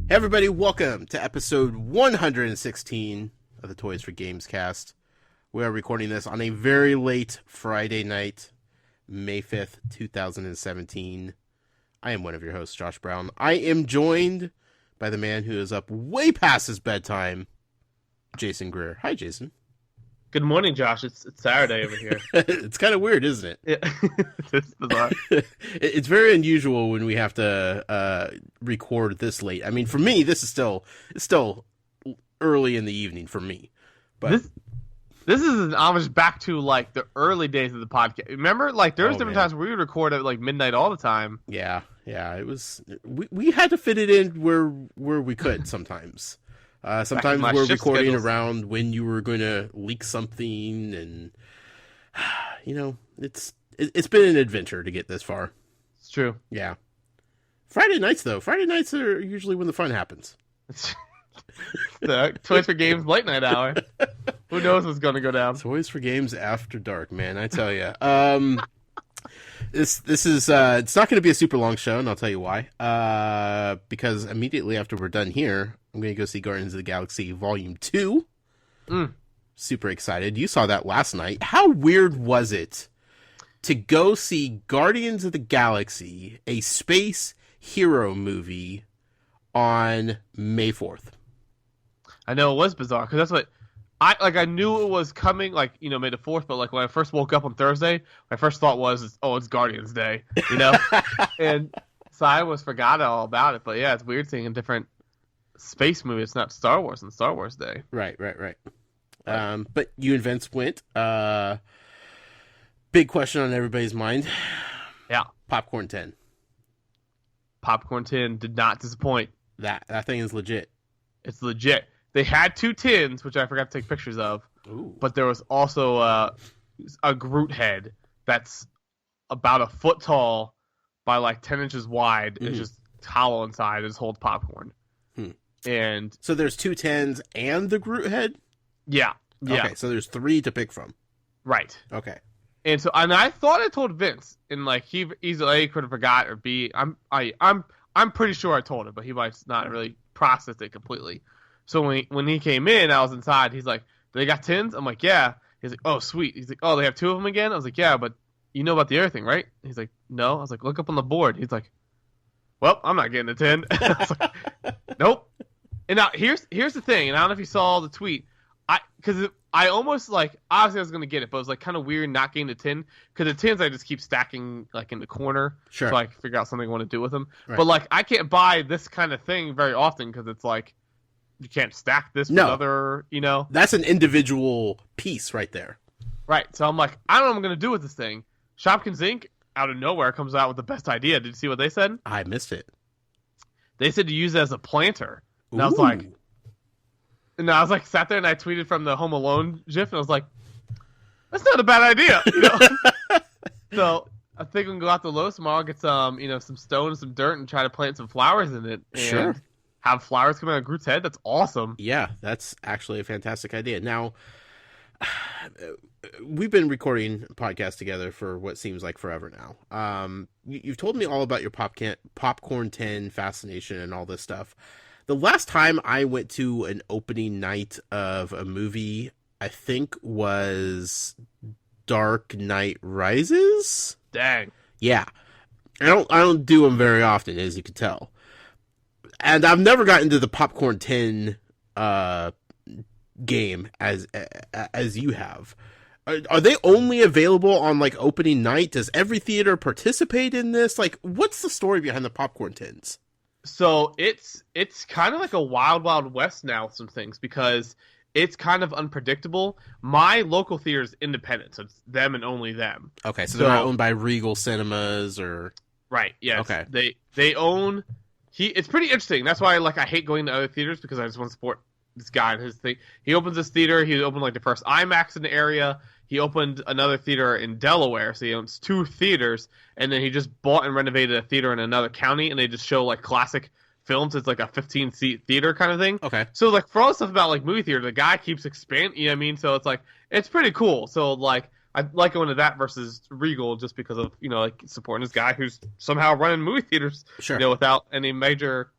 Hey everybody, welcome to episode 116 of the Toys for Games cast. We are recording this on a very late Friday night, May 5th, 2017. I am one of your hosts, Josh Brown. I am joined by the man who is up way past his bedtime, Jason Greer. Hi, Jason. Good morning, Josh. It's Saturday over here. It's kind of weird, isn't it? Yeah. It's bizarre. It's very unusual when we have to record this late. I mean, for me, it's still early in the evening for me. But this is an homage back to like the early days of the podcast. Remember, like there was different times where we would record at like midnight all the time. Yeah. It was we had to fit it in where we could sometimes. Sometimes we're recording around when you were going to leak something, and it's been an adventure to get this far. It's true. Yeah. Friday nights are usually when the fun happens. The Toys for Games late night hour. Who knows what's going to go down? Toys for Games after dark, man. I tell you. This is it's not going to be a super long show, and I'll tell you why. Because immediately after we're done here, I'm going to go see Guardians of the Galaxy Volume 2. Super excited. You saw that last night. How weird was it to go see Guardians of the Galaxy, a space hero movie, on May 4th? I know, it was bizarre, because that's what I knew it was coming, like, May the 4th, but like when I first woke up on Thursday, my first thought was, it's Guardians Day, and so I almost forgot all about it. But yeah, it's weird seeing a different space movie. It's not Star Wars on Star Wars Day. Right. But you and Vince went. Big question on everybody's mind. Yeah. Popcorn 10. Popcorn 10 did not disappoint. That thing is legit. It's legit. They had 2 tins, which I forgot to take pictures of. Ooh. But there was also a Groot head that's about a foot tall by like 10 inches wide. Mm-hmm. It's just hollow inside. It just holds popcorn. And so there's 2 tins and the Groot head? Yeah. Okay, so there's 3 to pick from. Right. Okay. And so, and I thought I told Vince, and like he either A, could have forgot, or B, I'm pretty sure I told him, but he might not really processed it completely. So when he came in, I was inside. He's like, "They got tins?" I'm like, "Yeah." He's like, "Oh, sweet." He's like, "Oh, they have 2 of them again?" I was like, "Yeah, but you know about the other thing, right?" He's like, "No." I was like, "Look up on the board." He's like, "Well, I'm not getting a tin." I was like, "Nope." And now here's the thing, and I don't know if you saw the tweet. Because I almost like, obviously I was going to get it, but it was like kind of weird not getting the tin, because the tins I just keep stacking like in the corner, sure, so I can figure out something I want to do with them. Right. But like I can't buy this kind of thing very often, because it's like you can't stack this with other, That's an individual piece right there. Right. So I'm like, I don't know what I'm going to do with this thing. Shopkins Inc. out of nowhere comes out with the best idea. Did you see what they said? I missed it. They said to use it as a planter. And I was like, sat there and I tweeted from the Home Alone gif, and I was like, that's not a bad idea. So I think we can go out to Lowe's tomorrow, get some, some stone and some dirt, and try to plant some flowers in it. And sure. Have flowers coming out of Groot's head. That's awesome. Yeah, that's actually a fantastic idea. Now, we've been recording a podcast together for what seems like forever now. You've told me all about your popcorn 10 fascination and all this stuff. The last time I went to an opening night of a movie, I think was Dark Knight Rises. Dang. Yeah. I don't do them very often, as you can tell. And I've never gotten into the popcorn 10 game as you have. Are they only available on like opening night? Does every theater participate in this? Like, what's the story behind the popcorn tins? So it's kind of like a wild, wild west now with some things, because it's kind of unpredictable. My local theater is independent, so it's them and only them. Okay, so they're not owned by Regal Cinemas or... Right, yes. Okay. They own... It's pretty interesting. That's why I hate going to other theaters, because I just want to support this guy and his thing. He opens this theater. He opened like the first IMAX in the area. He opened another theater in Delaware, so he owns 2 theaters, and then he just bought and renovated a theater in another county, and they just show like classic films. It's like a 15-seat theater kind of thing. Okay. So like for all the stuff about like movie theater, the guy keeps expanding. You know what I mean? So it's like it's pretty cool. So like I like going to that versus Regal, just because of like supporting this guy who's somehow running movie theaters, sure, without any major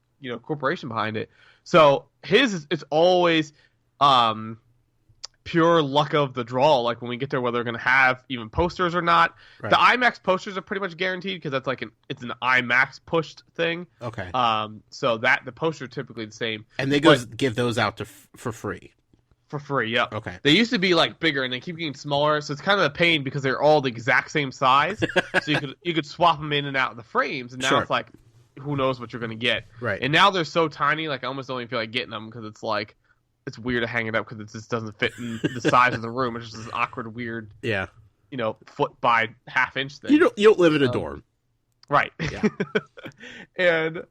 corporation behind it. So it's always pure luck of the draw. Like when we get there, whether they're going to have even posters or not. Right. The IMAX posters are pretty much guaranteed because that's like it's an IMAX pushed thing. Okay. So that the posters are typically the same. And they give those out for free. For free, yep. Okay. They used to be like bigger, and they keep getting smaller, so it's kind of a pain because they're all the exact same size. So you could swap them in and out of the frames, and now it's like, who knows what you're going to get. Right. And now they're so tiny, like I almost don't even feel like getting them because it's like it's weird to hang it up because it just doesn't fit in the size of the room. It's just this awkward, weird, foot by half-inch thing. You don't live in a dorm, right? Yeah. And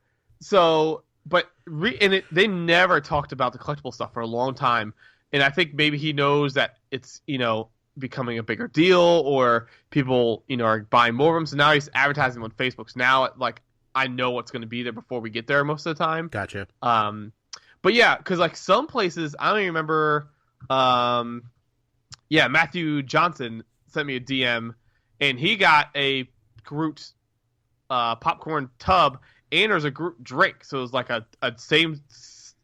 so, they never talked about the collectible stuff for a long time. And I think maybe he knows that it's, becoming a bigger deal or people, are buying more of them. So now he's advertising on Facebook. So now, like, I know what's going to be there before we get there most of the time. Gotcha. But yeah, because, like, some places, I don't even remember, Matthew Johnson sent me a DM, and he got a Groot popcorn tub, and there's a Groot drink. So it was like a same...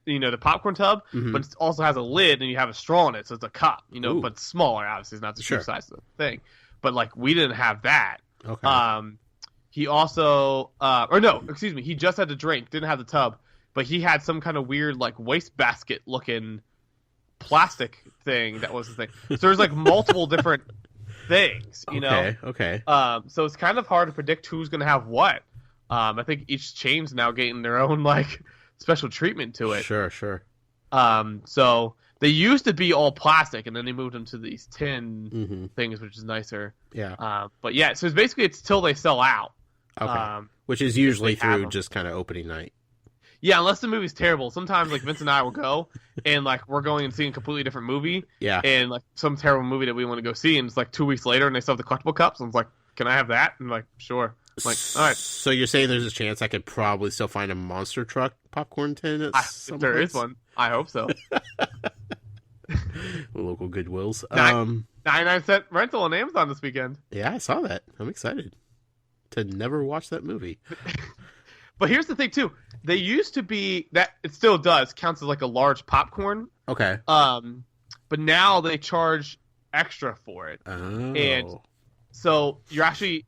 the popcorn tub, but it also has a lid and you have a straw in it, so it's a cup, Ooh. but smaller, obviously. It's not the true size of the thing. But, like, we didn't have that. Okay. He also, he just had the drink, didn't have the tub, but he had some kind of weird, like, wastebasket-looking plastic thing that was the thing. So there's, like, multiple different things, know? Okay. So it's kind of hard to predict who's going to have what. I think each chain's now getting their own, like, special treatment to it. Sure. So they used to be all plastic, and then they moved them to these tin things, which is nicer. Yeah. But yeah, so it's till they sell out. Okay. Which is usually through just kind of opening night. Yeah, unless the movie's terrible. Sometimes, like, Vince and I will go, and, like, we're going and seeing a completely different movie. Yeah. And, like, some terrible movie that we want to go see, and it's, like, 2 weeks later, and they still have the collectible cups, and it's like, can I have that? And I'm like, sure. I'm like, all right. So you're saying there's a chance I could probably still find a monster truck popcorn tin at some if there place? is one. I hope so. Local Goodwills. 99-cent rental on Amazon this weekend. Yeah, I saw that. I'm excited to never watch that movie. But here's the thing, too. They used to be, that it still does, counts as like a large popcorn. Okay. But now they charge extra for it. Oh. And so you're actually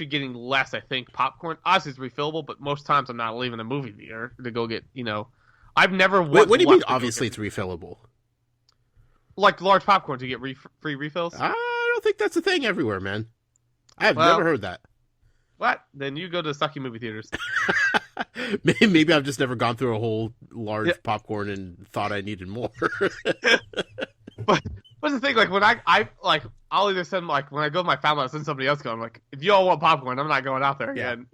getting less, I think, popcorn. Obviously, it's refillable, but most times I'm not leaving the movie theater to go get, I've never... Wait, what do you mean, obviously, it's refillable? Like large popcorn to get free refills? I don't think that's a thing everywhere, man. I've never heard that. What? Then you go to sucky movie theaters. Maybe I've just never gone through a whole large popcorn and thought I needed more. But what's the thing? Like, when I'll either send, like, when I go with my family, I'll send somebody else going. Like, if you all want popcorn, I'm not going out there again.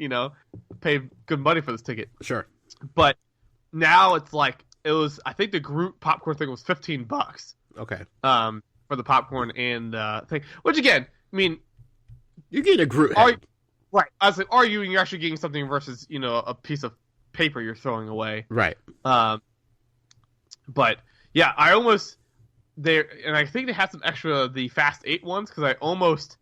Pay good money for this ticket. Sure. But now it's like, I think the Groot popcorn thing was $15. Okay. For the popcorn and thing. Which, again, I mean, you're getting a Groot head. Right. I was like, you're actually getting something versus, a piece of paper you're throwing away. Right. But, yeah, I almost... and I think they had some extra the Fast 8 ones, because I almost,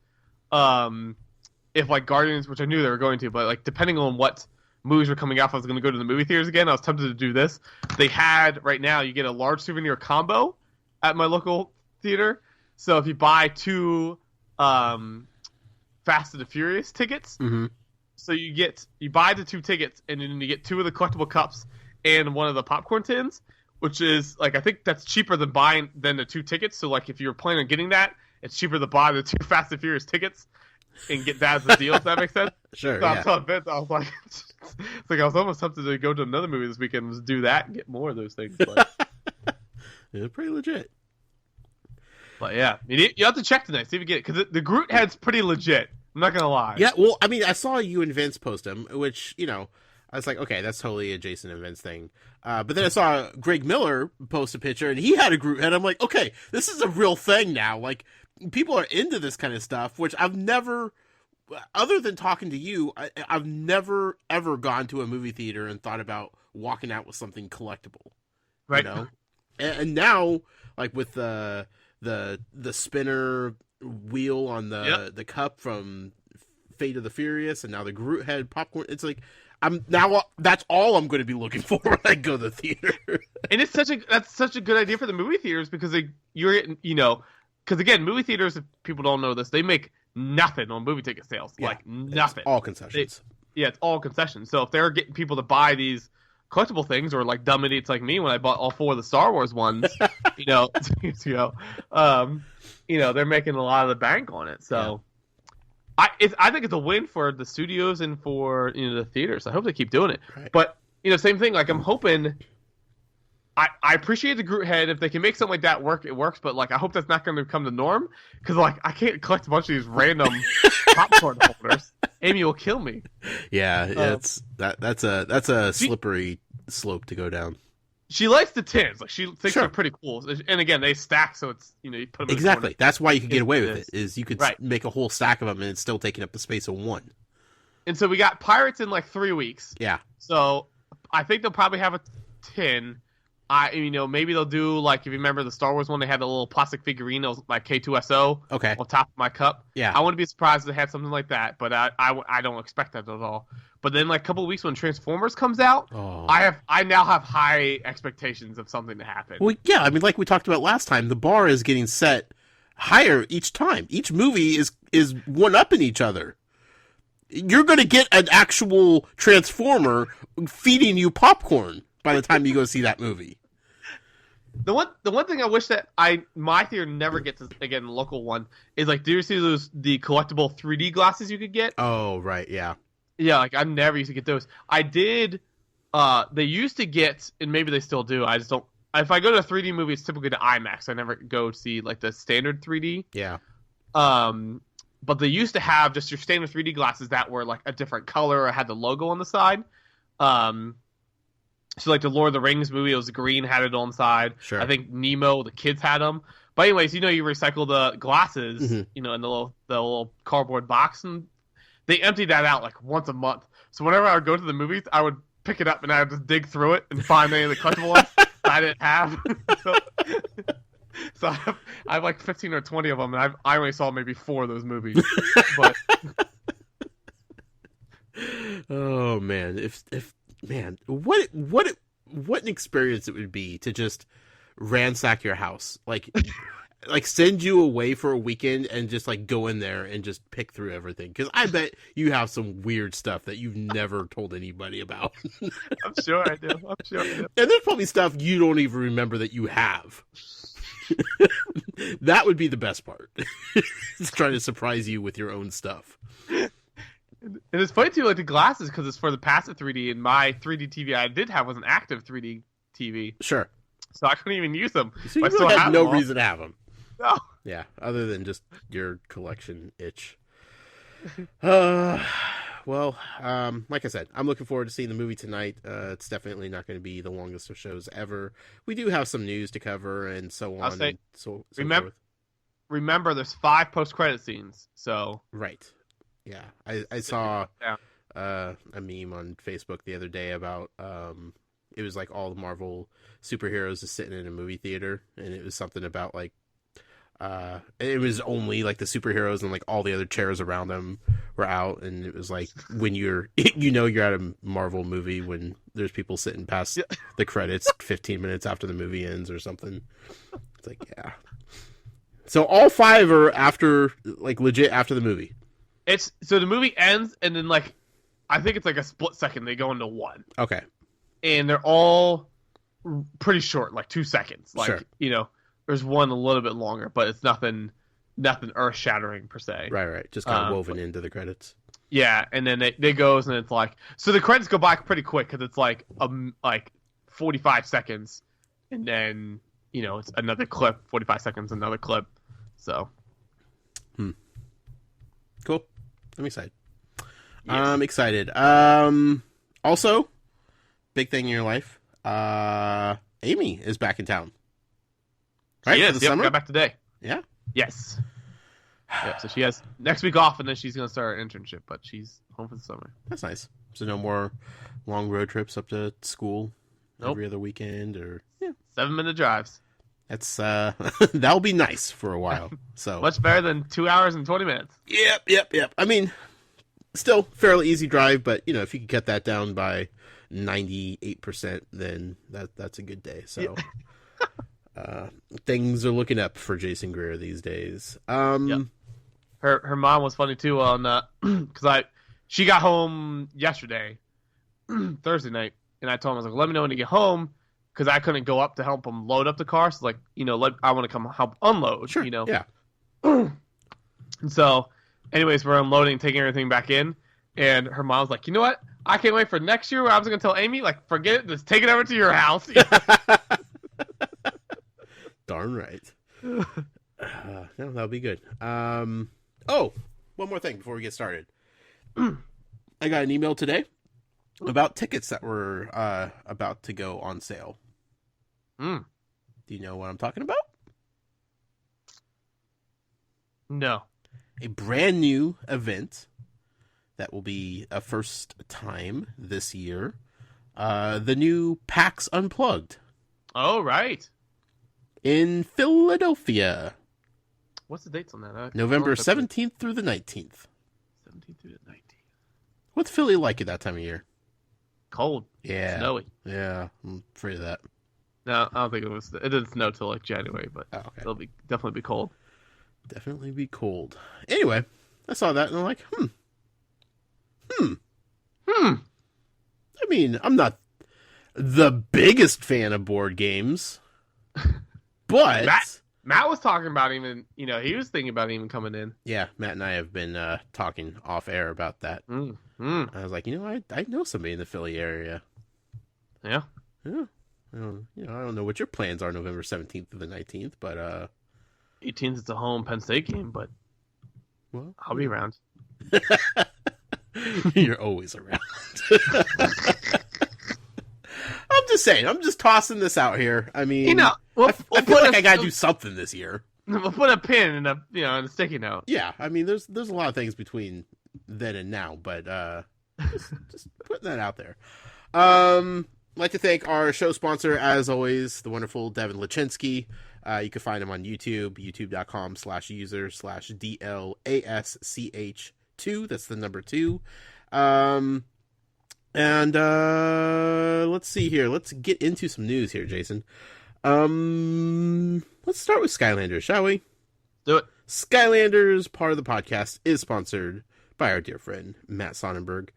if, like, Guardians, which I knew they were going to, but, like, depending on what movies were coming out, if I was going to go to the movie theaters again, I was tempted to do this. They had, right now, you get a large souvenir combo at my local theater. So if you buy 2 Fast and the Furious tickets, so you buy the 2 tickets, and then you get 2 of the collectible cups and 1 of the popcorn tins, which is, like, I think that's cheaper than the 2 tickets. So, like, if you're planning on getting that, it's cheaper to buy the 2 Fast and Furious tickets and get that as a deal, if that makes sense. Sure, so I'm telling Vince, I was like, I was almost tempted to go to another movie this weekend and just do that and get more of those things. But, yeah, pretty legit. But, yeah, you have to check tonight, see if you get it, because the Groot head's pretty legit. I'm not going to lie. Yeah, well, I mean, I saw you and Vince post them, which, I was like, okay, that's totally a Jason and Vince thing. But then I saw Greg Miller post a picture, and he had a Groot head. I'm like, okay, this is a real thing now. Like, people are into this kind of stuff, which I've never, other than talking to you, I've never, ever gone to a movie theater and thought about walking out with something collectible. Right. And now, like, with the spinner wheel on the cup from Fate of the Furious, and now the Groot head popcorn, it's like, That's all I'm going to be looking for when I go to the theater. And that's such a good idea for the movie theaters because because again, movie theaters, if people don't know this, they make nothing on movie ticket sales, like nothing. It's all concessions. It's all concessions. So if they're getting people to buy these collectible things, or like dumb idiots like me when I bought all 4 of the Star Wars ones, they're making a lot of the bank on it. So I think it's a win for the studios and for the theaters. I hope they keep doing it. Right. But same thing. Like I'm hoping. I appreciate the Groot head. If they can make something like that work, it works. But like, I hope that's not going to become the norm because like I can't collect a bunch of these random popcorn holders. Amy will kill me. Yeah, that's a slippery slope to go down. She likes the tins. Like she thinks they're pretty cool. And again, they stack, so it's you put them exactly. That's why you can get away with it. Is you could make a whole stack of them and it's still taking up the space of one. And so we got Pirates in like 3 weeks. Yeah. So I think they'll probably have a tin. Maybe they'll do like if you remember the Star Wars one, they had the little plastic figurine that was like K2SO on top of my cup. Yeah, I wouldn't be surprised if they had something like that, but I don't expect that at all. But then like a couple of weeks when Transformers comes out, I now have high expectations of something to happen. Well, yeah, I mean, like we talked about last time, the bar is getting set higher each time. Each movie is one up in each other. You're going to get an actual Transformer feeding you popcorn by the time you go see that movie. The one thing I wish that my theater never gets, again, the local one, is like, do you see the collectible 3D glasses you could get? Oh, right, yeah. Yeah, like I never used to get those. I did. They used to get, and maybe they still do. I just don't. If I go to a 3D movie, it's typically to IMAX. I never go see like the standard 3D. Yeah. But they used to have just your standard 3D glasses that were like a different color or had the logo on the side. So like the Lord of the Rings movie, it was green, had it on the side. Sure. I think Nemo, the kids had them. But anyways, you recycle the glasses, Mm-hmm. in the little cardboard box, and they emptied that out like once a month. So whenever I would go to the movies, I would pick it up and I would just dig through it and find any of the collectible ones that I didn't have. So I have like 15 or 20 of them, and I only saw maybe 4 of those movies. But oh man, what an experience it would be to just ransack your house, like send you away for a weekend and just like go in there and just pick through everything, because I bet you have some weird stuff that you've never told anybody about. I'm sure I do. And there's probably stuff you don't even remember that you have. That would be the best part. It's trying to surprise you with your own stuff. And it's funny too, like the glasses, because it's for the passive 3D, and my 3D TV I did have was an active 3D TV. Sure. So I couldn't even use them. So you really had no reason to have them. No. Yeah, other than just your collection itch. Well, like I said, I'm looking forward to seeing the movie tonight. It's definitely not going to be the longest of shows ever. We do have some news to cover and so on. I'll say, and so remember, there's 5 post-credit scenes. So right. Yeah, I saw a meme on Facebook the other day about it was like all the Marvel superheroes just sitting in a movie theater, and it was something about like it was only like the superheroes and like all the other chairs around them were out, and it was like when you're you're at a Marvel movie when there's people sitting past the credits 15 minutes after the movie ends or something. It's like, yeah. So all 5 are after, like, legit after the movie. So the movie ends, and then like I think it's like a split second they go into one. Okay. And they're all pretty short, like 2 seconds. Like sure. There's one a little bit longer, but it's nothing earth shattering per se. Right. Just kind of woven into the credits. Yeah, and then they goes, and it's like, so the credits go by pretty quick because it's like 45 seconds, and then it's another clip, 45 seconds, another clip. So. Cool. I'm excited. Yes. I'm excited. Also, big thing in your life. Amy is back in town. Right? She for is. the summer? Got back today. Yeah? Yes. Yeah, so she has next week off, and then she's going to start her internship, but she's home for the summer. That's nice. So no more long road trips up to school every other weekend, or 7-minute drives. That's that'll be nice for a while. So much better than 2 hours and 20 minutes. Yep. I mean, still fairly easy drive, but if you could cut that down by 98%, then that's a good day. So things are looking up for Jason Greer these days. Yep. Her mom was funny too on because she got home yesterday, Thursday night, and I told him, I was like, let me know when you get home, because I couldn't go up to help him load up the car. So I want to come help unload. Sure. Yeah. And so, anyways, we're unloading, taking everything back in, and her mom's like, you know what? I can't wait for next year. I was gonna tell Amy, like, forget it, just take it over to your house. Darn right. No, that'll be good. Oh, one more thing before we get started. I got an email today about tickets that were about to go on sale. Do you know what I'm talking about? No. A brand new event that will be a first time this year. The new PAX Unplugged. Oh, right. In Philadelphia. What's the dates on that? November 17th through the 19th. 17th through the 19th. What's Philly like at that time of year? Cold. Yeah. Snowy. Yeah, I'm afraid of that. No, I don't think it didn't snow till like January, but okay. It'll definitely be cold. Definitely be cold. Anyway, I saw that and I'm like, I mean, I'm not the biggest fan of board games, but Matt was talking about even, he was thinking about even coming in. Yeah, Matt and I have been talking off air about that. I was like, I know somebody in the Philly area. Yeah. Yeah. I don't know what your plans are November 17th to the 19th, but 18th it's a home Penn State game, but I'll be around. You're always around. I'm just saying. I'm just tossing this out here. I mean, I feel like I gotta do something this year. We'll put a pin in a sticky note. Yeah, I mean, there's a lot of things between then and now, but just putting that out there. I'd like to thank our show sponsor, as always, the wonderful Devin Lachinsky. You can find him on YouTube, youtube.com/user/DLASCH2. That's the number 2. And let's see here. Let's get into some news here, Jason. Let's start with Skylanders, shall we? Do it. Skylanders, part of the podcast, is sponsored by our dear friend, Matt Sonnenberg.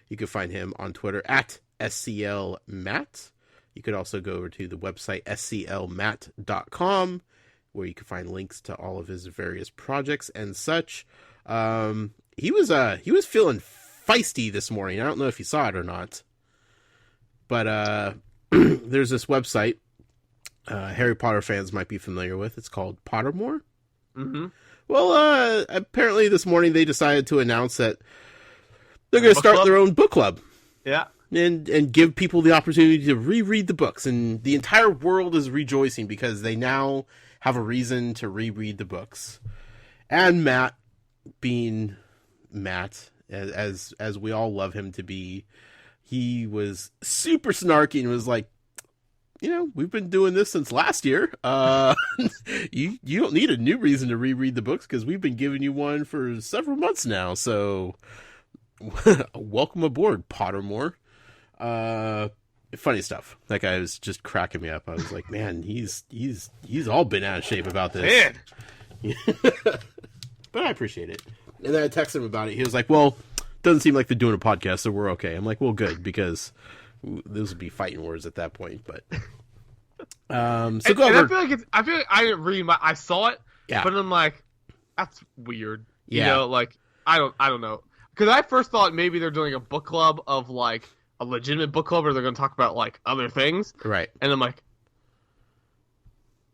You can find him on Twitter at SCLMatt. You could also go over to the website sclmatt.com, where you can find links to all of his various projects and such. He was feeling feisty this morning. I don't know if you saw it or not, but there's this website Harry Potter fans might be familiar with. It's called Pottermore. Mm-hmm. Well, apparently this morning they decided to announce that they're going to start their own book club. Yeah. And give people the opportunity to reread the books. And the entire world is rejoicing because they now have a reason to reread the books. And Matt, being Matt, as we all love him to be, he was super snarky and was like, we've been doing this since last year. You don't need a new reason to reread the books because we've been giving you one for several months now. So welcome aboard, Pottermore. Funny stuff. That guy was just cracking me up. I was like, man, he's all been out of shape about this. Man. But I appreciate it. And then I texted him about it. He was like, well, doesn't seem like they're doing a podcast, so we're okay. I'm like, well, good, because those would be fighting words at that point. But so go over. I feel like I didn't read I saw it, yeah, but I'm like, that's weird. Yeah. I don't know. Because I first thought maybe they're doing a book club of like a legitimate book club, or they're going to talk about like other things. Right. And I'm like,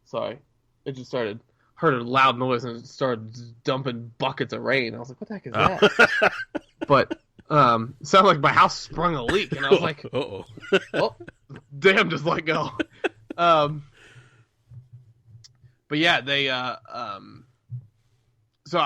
sorry, it just heard a loud noise and it started dumping buckets of rain. I was like, what the heck is that? But sounded like my house sprung a leak, and I was like, oh, damn, just let go. But yeah, they so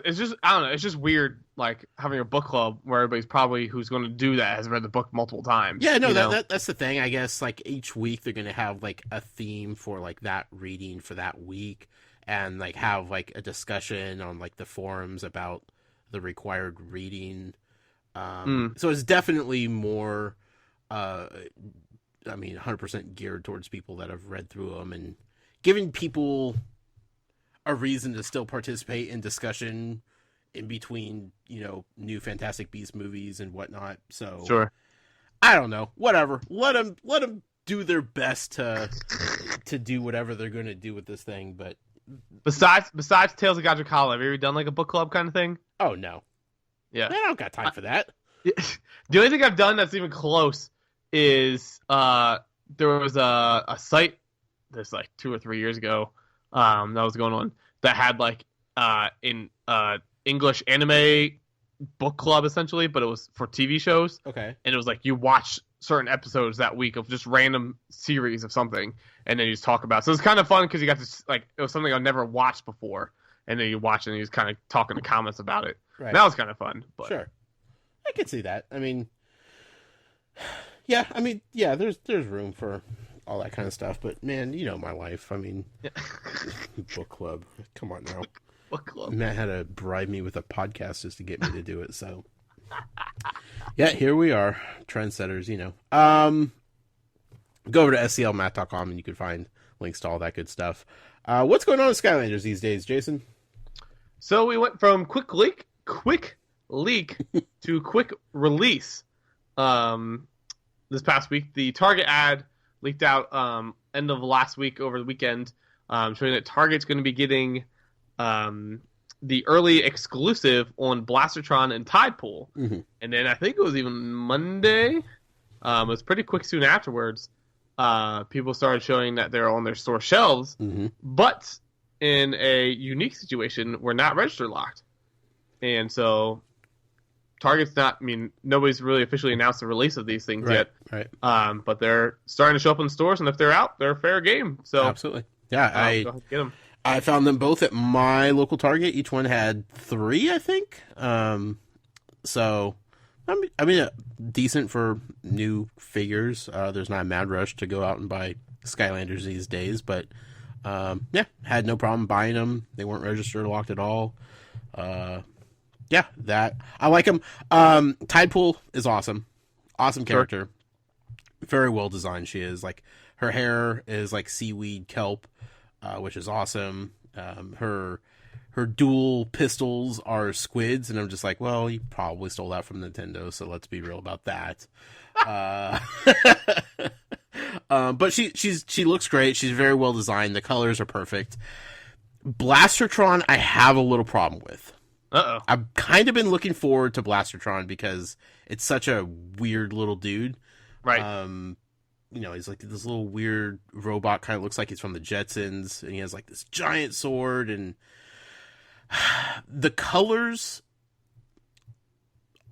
it's just, I don't know, it's just weird, like having a book club where everybody's probably who's going to do that has read the book multiple times. Yeah, no, that's the thing. I guess like each week they're going to have like a theme for like that reading for that week, and like have like a discussion on like the forums about the required reading. So it's definitely more, I mean, 100% geared towards people that have read through them and giving people a reason to still participate in discussion in between, new Fantastic Beasts movies and whatnot. So Sure. I don't know, whatever. Let them do their best to do whatever they're going to do with this thing. But Besides Tales of Godric Hollow, have you ever done like a book club kind of thing? oh no, Yeah. I don't got time for that. The only thing I've done that's even close is there was a site this like 2 or 3 years ago that was going on that had like in English anime book club essentially, but it was for TV shows. Okay. And it was like you watch certain episodes that week of just random series of something, and then you just talk about it. So it's kind of fun because you got to like it was something I've never watched before, and then you watch it and you just kind of talk in the comments about it. Right. That was kind of fun. But Sure. I can see that. I mean, yeah, there's room for all that kind of stuff, but man, my life. I mean, book club. Come on now. Book club. Matt had to bribe me with a podcast just to get me to do it, so yeah, here we are, trendsetters, Go over to sclmatt.com and you can find links to all that good stuff. What's going on with Skylanders these days, Jason? So we went from quick leak to quick release. This past week, the Target ad leaked out end of last week over the weekend, showing that Target's going to be getting the early exclusive on Blastertron and Tidepool. Mm-hmm. And then I think it was even Monday. It was pretty quick soon afterwards. People started showing that they're on their store shelves, but in a unique situation, we're not register locked. And so Target's not, nobody's really officially announced the release of these things yet. Right. But they're starting to show up in stores, and if they're out, they're fair game. So absolutely. Yeah, go ahead and get them. I found them both at my local Target. Each one had 3, I think. So, decent for new figures. There's not a mad rush to go out and buy Skylanders these days, but had no problem buying them. They weren't registered or locked at all. That I like them. Tidepool is awesome. Awesome character. Sure. Very well designed she is. Like, her hair is like seaweed kelp, which is awesome. Her dual pistols are squids, and I'm just like, well, you probably stole that from Nintendo, so let's be real about that. But she looks great. She's very well designed. The colors are perfect. Blastertron, I have a little problem with. Uh-oh. I've kind of been looking forward to Blastertron because it's such a weird little dude. Right. He's like this little weird robot, kind of looks like he's from the Jetsons, and he has like this giant sword, and the colors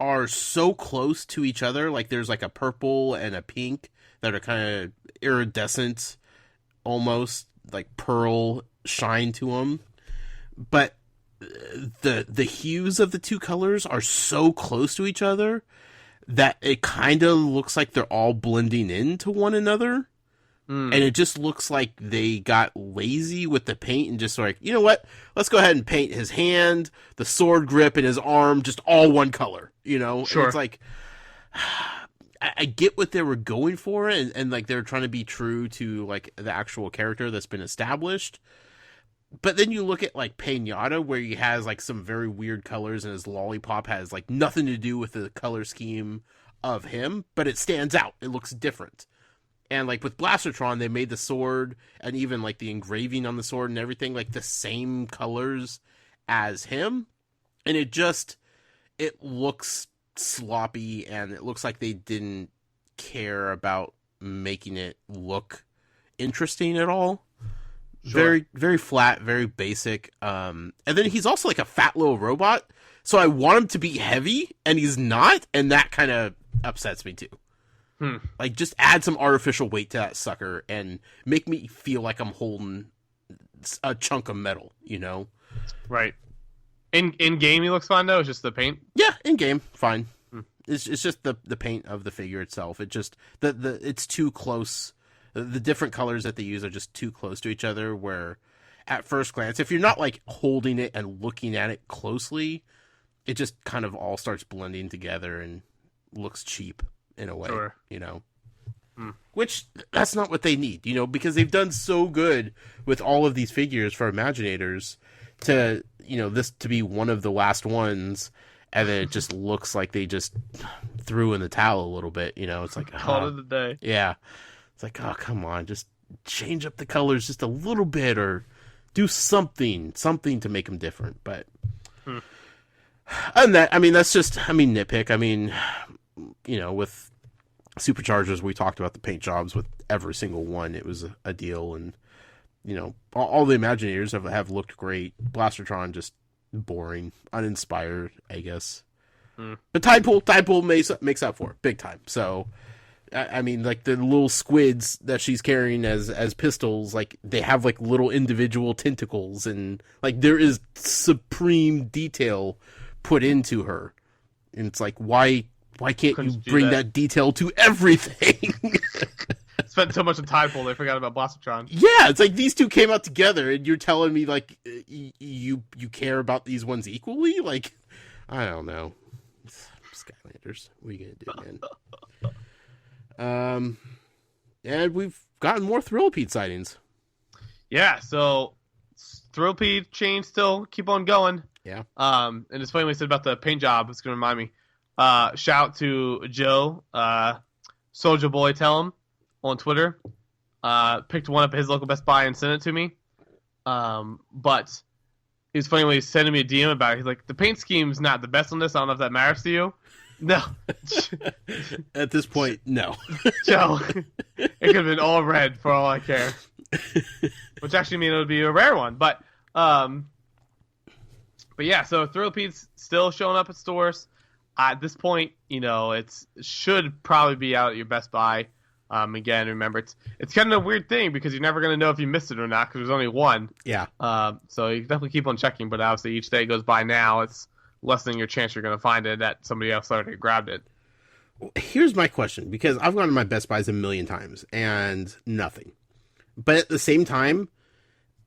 are so close to each other. Like, there's like a purple and a pink that are kind of iridescent, almost like pearl shine to them. But the hues of the two colors are so close to each other that it kind of looks like they're all blending into one another. And it just looks like they got lazy with the paint and just like, you know what? Let's go ahead and paint his hand, the sword grip, and his arm just all one color, Sure. And it's like, I get what they were going for, and like they're trying to be true to like the actual character that's been established. But then you look at like Pinata, where he has like some very weird colors, and his lollipop has like nothing to do with the color scheme of him, but it stands out. It looks different. And like with Blastertron, they made the sword and even like the engraving on the sword and everything like the same colors as him. And it looks sloppy, and it looks like they didn't care about making it look interesting at all. Sure. Very, very flat, very basic. And then he's also like a fat little robot. So I want him to be heavy, and he's not. And that kind of upsets me too. Like, just add some artificial weight to that sucker and make me feel like I'm holding a chunk of metal, Right. In game, he looks fine though. It's just the paint. Yeah, in game, fine. It's just the paint of the figure itself. It just it's too close. The different colors that they use are just too close to each other. Where, at first glance, if you're not like holding it and looking at it closely, it just kind of all starts blending together and looks cheap in a way, Sure. you know. Hmm. Which that's not what they need, you know, because they've done so good with all of these figures for Imaginators to, you know, this to be one of the last ones, and then it just looks like they just threw in the towel a little bit, you know. It's like Call it a day. yeah, it's like, oh, come on, just change up the colors just a little bit, or do something to make them different. But and that, I mean, that's just, I mean, nitpick. I mean, you know, with Superchargers, we talked about the paint jobs with every single one. It was a deal, and you know, all the Imaginators have looked great. Blastertron just boring, uninspired, I guess. But Tidepool makes up for it big time. So, I mean, like the little squids that she's carrying as pistols, like they have like little individual tentacles, and like there is supreme detail put into her, and it's like, why can't you bring that detail to everything? Spent so much on Tidepool, they forgot about Blastertron. Yeah, it's like these two came out together, and you're telling me like you care about these ones equally? Like, I don't know. Skylanders, what are you gonna do, man? And we've gotten more Thrillipede sightings. Yeah, so Thrillipede chain still keep on going. Yeah. And it's funny when you said about the paint job. It's gonna remind me. Shout out to Joe, Soldier Boy. Tell him on Twitter. Picked one up at his local Best Buy and sent it to me. But it was funny when he was sending me a DM about it. He's like, the paint scheme's not the best on this. I don't know if that matters to you. No. At this point, no. Joe, it could have been all red for all I care. Which actually means it would be a rare one. But yeah, so Thrillipede still showing up at stores. At this point, you know, it should probably be out at your Best Buy. Again, remember, it's kind of a weird thing because you're never going to know if you missed it or not because there's only one. Yeah. So you definitely keep on checking, but obviously each day goes by now, it's lessening your chance you're going to find it that somebody else already grabbed it. Here's my question, because I've gone to my Best Buys a million times and nothing. But at the same time,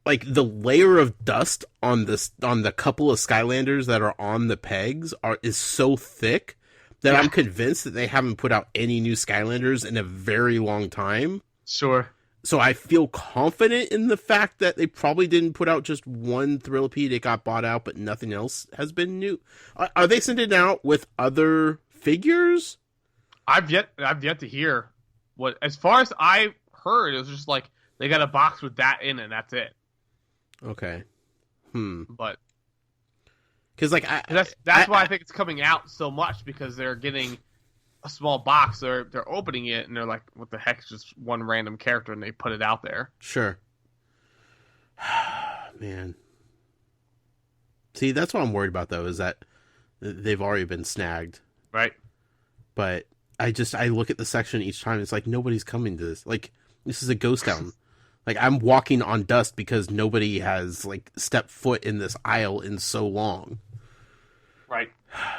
like the layer of dust on the couple of Skylanders that are on the pegs is so thick that I'm convinced that they haven't put out any new Skylanders in a very long time. Sure. So I feel confident in the fact that they probably didn't put out just one Thrillipede. It got bought out, but nothing else has been new. Are they sending it out with other figures? I've yet to hear what. As far as I heard, it was just like they got a box with that in it. And that's it. Okay. But because like that's why I think it's coming out so much, because they're getting a small box. They're opening it and they're like, "What the heck? It's just one random character," and they put it out there. Sure. Man. See, that's what I'm worried about though, is that they've already been snagged. Right. But I look at the section each time. It's like nobody's coming to this. Like, this is a ghost town. Like, I'm walking on dust because nobody has like stepped foot in this aisle in so long. Right.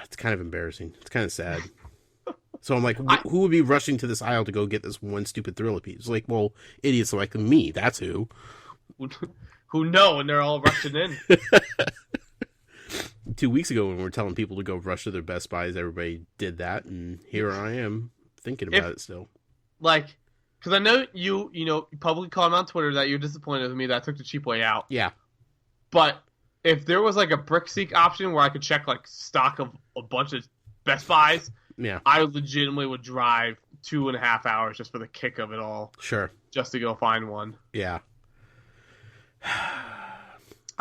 It's kind of embarrassing. It's kind of sad. So I'm like, who would be rushing to this aisle to go get this one stupid Thrillipede? It's like, well, idiots like me. That's who. Who know, and they're all rushing in. 2 weeks ago when we were telling people to go rush to their Best Buys, everybody did that, and here I am thinking about it still. Like, because I know you publicly called on Twitter that you're disappointed with me that I took the cheap way out. Yeah. But if there was like a BrickSeek option where I could check like stock of a bunch of Best Buys, yeah, I legitimately would drive 2.5 hours just for the kick of it all. Sure. Just to go find one. Yeah.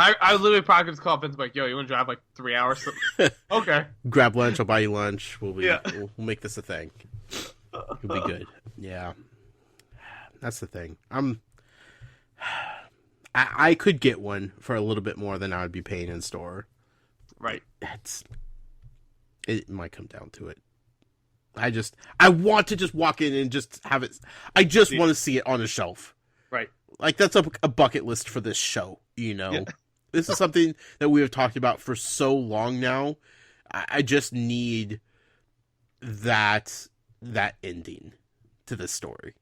I literally probably just call Vince like, yo, you want to drive like 3 hours? Okay. Grab lunch. I'll buy you lunch. We'll make this a thing. It'll be good. Yeah. That's the thing. I could get one for a little bit more than I would be paying in store. Right. It might come down to it. I want to just walk in and just have it. I just want to see it on a shelf. Right. Like, that's a bucket list for this show, you know? Yeah. This is something that we have talked about for so long now. I just need that ending to this story.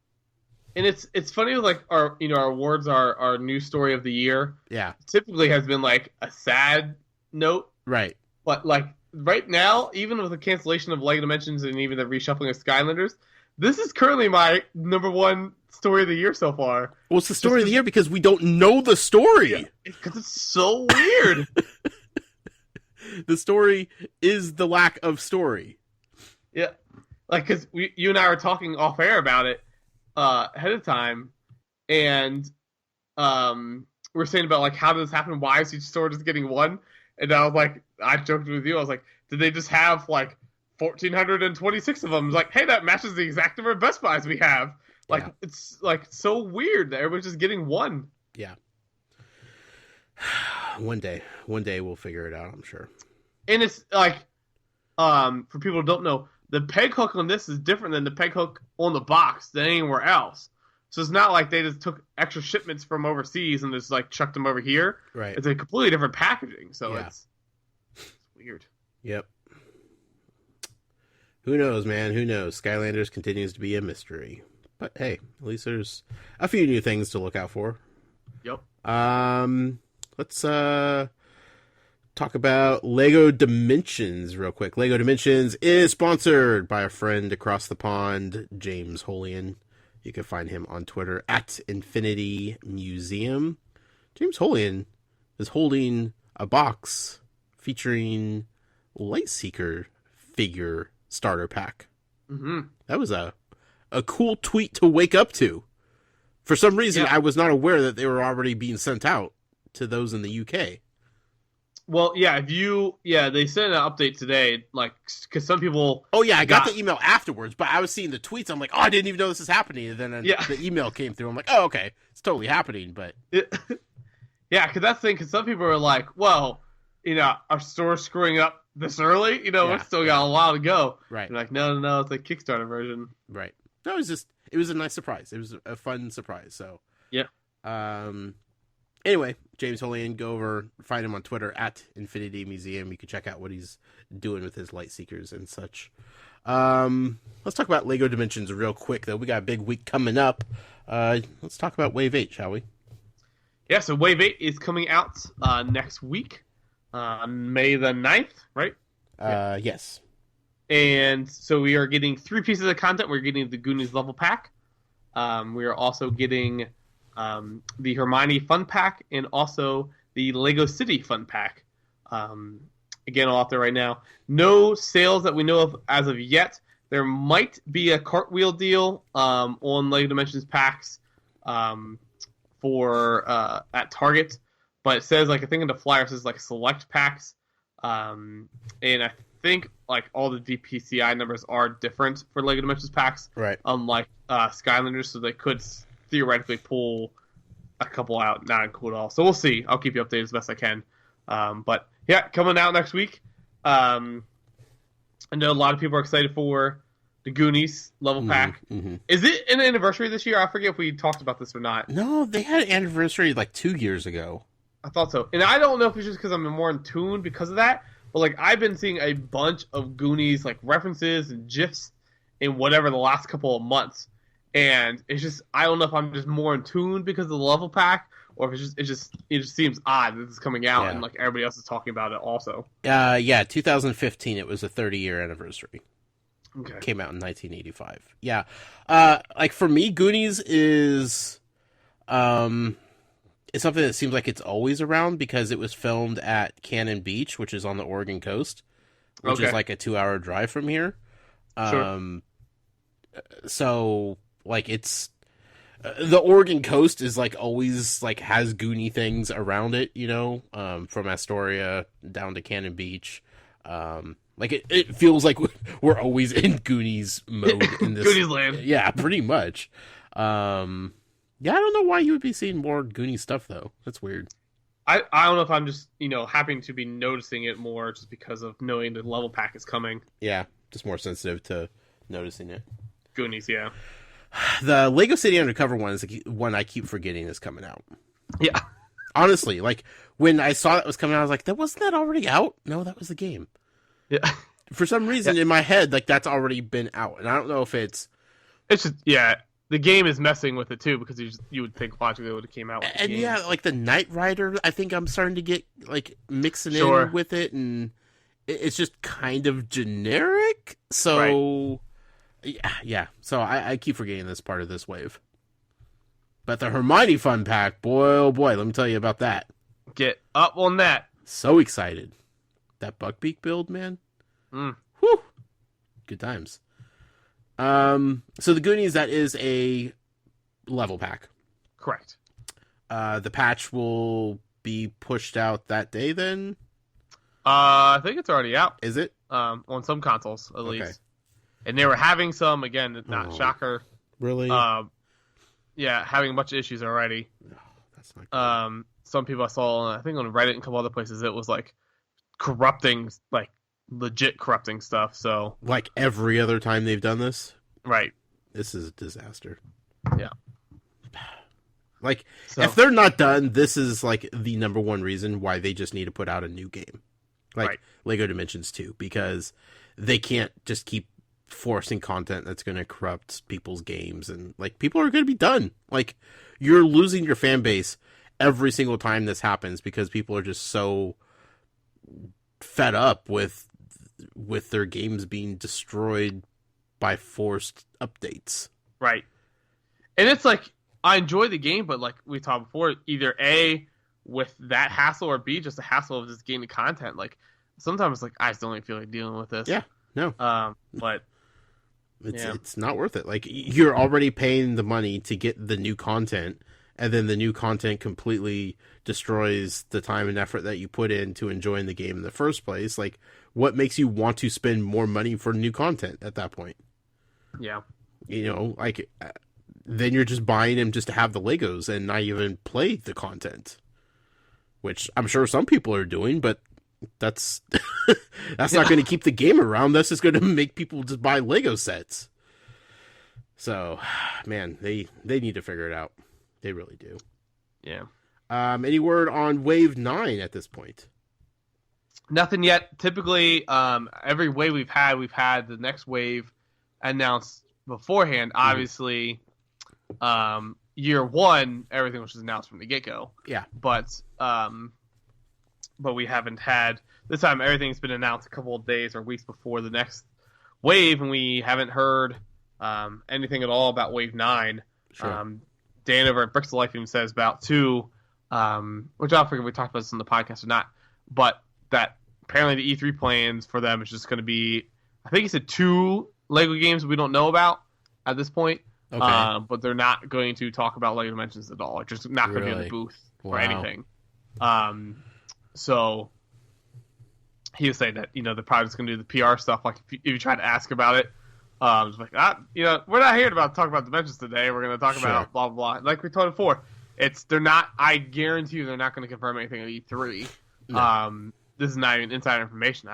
And it's funny, like, our awards, our new story of the year. Yeah. Typically has been like a sad note. Right. But like right now, even with the cancellation of Lego Dimensions and even the reshuffling of Skylanders, this is currently my number one story of the year so far. Well, it's the story of the year because we don't know the story. Because it's so weird. The story is the lack of story. Yeah. Like, because you and I were talking off air about it ahead of time, and we're saying about, like, how does this happen? Why is each store just getting one? And I was like, I joked with you. I was like, did they just have, like, 1,426 of them? I was like, hey, that matches the exact number of Best Buys we have. Like, It's, like, so weird that everybody's just getting one. Yeah. One day we'll figure it out, I'm sure. And it's, like, for people who don't know, the peg hook on this is different than the peg hook on the box than anywhere else. So it's not like they just took extra shipments from overseas and just, like, chucked them over here. Right. It's a completely different packaging, so it's weird. Yep. Who knows, man? Who knows? Skylanders continues to be a mystery. But hey, at least there's a few new things to look out for. Yep. Let's talk about Lego Dimensions real quick. Lego Dimensions is sponsored by a friend across the pond, James Holian. You can find him on Twitter at Infinity Museum. James Holian is holding a box featuring Lightseeker figure starter pack. Mm-hmm. That was a cool tweet to wake up to. For some reason, I was not aware that they were already being sent out to those in the UK. Well, yeah, they sent an update today, like, because some people... Oh, yeah, I got the email afterwards, but I was seeing the tweets. I'm like, oh, I didn't even know this is happening. And then the email came through. I'm like, oh, okay, it's totally happening, but... Yeah, because that's the thing, because some people are like, well, our store's screwing up this early? It's still got a while to go. Right. They're like, no, it's a Kickstarter version. Right. No, it was a nice surprise. It was a fun surprise, so... Yeah. Anyway, James Holian, go over, find him on Twitter at Infinity Museum. You can check out what he's doing with his light seekers and such. Let's talk about Lego Dimensions real quick, though. We got a big week coming up. Let's talk about Wave 8, shall we? Yeah, so Wave 8 is coming out next week, on May the 9th, right? Yes. And so we are getting 3 pieces of content. We're getting the Goonies level pack. We are also getting... the Hermione Fun Pack, and also the Lego City Fun Pack. Again, all out there right now. No sales that we know of as of yet. There might be a cartwheel deal on Lego Dimensions packs for at Target, but it says, like, I think in the flyer it says, like, select packs, and I think, like, all the DPCI numbers are different for Lego Dimensions packs, right? Unlike Skylanders, so they could theoretically pull a couple out, not include all. So we'll see. I'll keep you updated as best I can. But yeah, coming out next week. I know a lot of people are excited for the Goonies level pack. Mm-hmm. Is it an anniversary this year? I forget if we talked about this or not. No, they had an anniversary like 2 years ago. I thought so. And I don't know if it's just because I'm more in tune because of that, but, like, I've been seeing a bunch of Goonies, like, references and GIFs in whatever the last couple of months. And it's just, I don't know if I'm just more in tune because of the level pack, or if it just seems odd that this is coming out and, like, everybody else is talking about it also. 2015, it was a 30-year anniversary. Okay. It came out in 1985. Yeah. Like, for me, Goonies is it's something that seems like it's always around because it was filmed at Cannon Beach, which is on the Oregon coast, which is like a 2-hour drive from here. Sure. So, like, it's the Oregon coast is, like, always, like, has Goonie things around it, from Astoria down to Cannon Beach. Like, it feels like we're always in Goonies mode in this. Goonies land. Yeah, pretty much. Yeah, I don't know why you would be seeing more Goonies stuff, though. That's weird. I don't know if I'm just, happy to be noticing it more just because of knowing the level pack is coming. Yeah, just more sensitive to noticing it. Goonies, yeah. The Lego City Undercover one is the one I keep forgetting is coming out. Yeah. Honestly, like, when I saw that was coming out, I was like, wasn't that already out? No, that was the game. Yeah. For some reason, in my head, like, that's already been out. And I don't know if it's just, yeah, the game is messing with it, too, because you would think logically it would have came out with the game. Yeah, like, the Knight Rider, I think I'm starting to get, like, mixing in with it, and it's just kind of generic. So, yeah. So I keep forgetting this part of this wave. But the Hermione Fun Pack, boy, oh boy, let me tell you about that. Get up on that. So excited. That Buckbeak build, man. Mm. Whew. Good times. So the Goonies, that is a level pack. Correct. The patch will be pushed out that day then? I think it's already out. Is it? On some consoles, at least. And they were having some, again, not shocker. Really? Yeah, having a bunch of issues already. No, that's not good. Some people I saw, I think on Reddit and a couple other places, it was like corrupting, like legit corrupting stuff. So like every other time they've done this? Right. This is a disaster. Yeah. Like, if they're not done, this is like the number one reason why they just need to put out a new game. Like Lego Dimensions 2, because they can't just keep forcing content that's going to corrupt people's games, and like people are going to be done. Like, you're losing your fan base every single time this happens because people are just so fed up with their games being destroyed by forced updates. Right. And it's like, I enjoy the game, but like we talked before, either A, with that hassle, or B, just the hassle of just gaining content. Like, sometimes like I just don't even feel like dealing with this. Yeah, no. But it's not worth it. Like, you're already paying the money to get the new content, and then the new content completely destroys the time and effort that you put into enjoying the game in the first place. Like, what makes you want to spend more money for new content at that point? Yeah. You know, like, then you're just buying them just to have the Legos and not even play the content, which I'm sure some people are doing, but that's not going to keep the game around. That's just going to make people just buy Lego sets. So, man, they need to figure it out. They really do. Yeah. Any word on Wave 9 at this point? Nothing yet. Typically, every wave we've had the next wave announced beforehand. Mm-hmm. Obviously, year one, everything was just announced from the get-go. Yeah. But we haven't had, this time everything's been announced a couple of days or weeks before the next wave, and we haven't heard anything at all about Wave 9. Sure. Dan over at Bricks to Life even says about 2, which I don't forget if we talked about this on the podcast or not, but that apparently the E3 plans for them is just going to be, I think he said 2 Lego games we don't know about at this point. Okay. But they're not going to talk about Lego Dimensions at all. Like, just not going to be in the booth or anything. So he was saying that, they're probably just going to do the PR stuff. Like, if you try to ask about it, it's like, we're not here to talk about Dimensions today. We're going to talk about blah, blah, blah. Like we told before, I guarantee you they're not going to confirm anything at E3. No. This is not even insider information.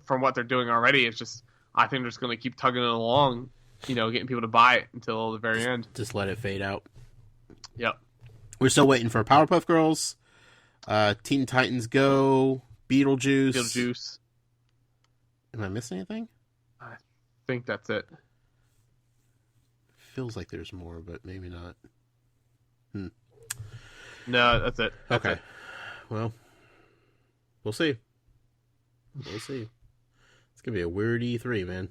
From what they're doing already, it's just, I think they're just going to keep tugging it along, getting people to buy it until the very end. Just let it fade out. Yep. We're still waiting for Powerpuff Girls, Teen Titans Go, Beetlejuice. Am I missing anything? I think that's it. Feels like there's more, but maybe not. No, that's it. Okay. Well, we'll see. It's gonna be a weird E3, man.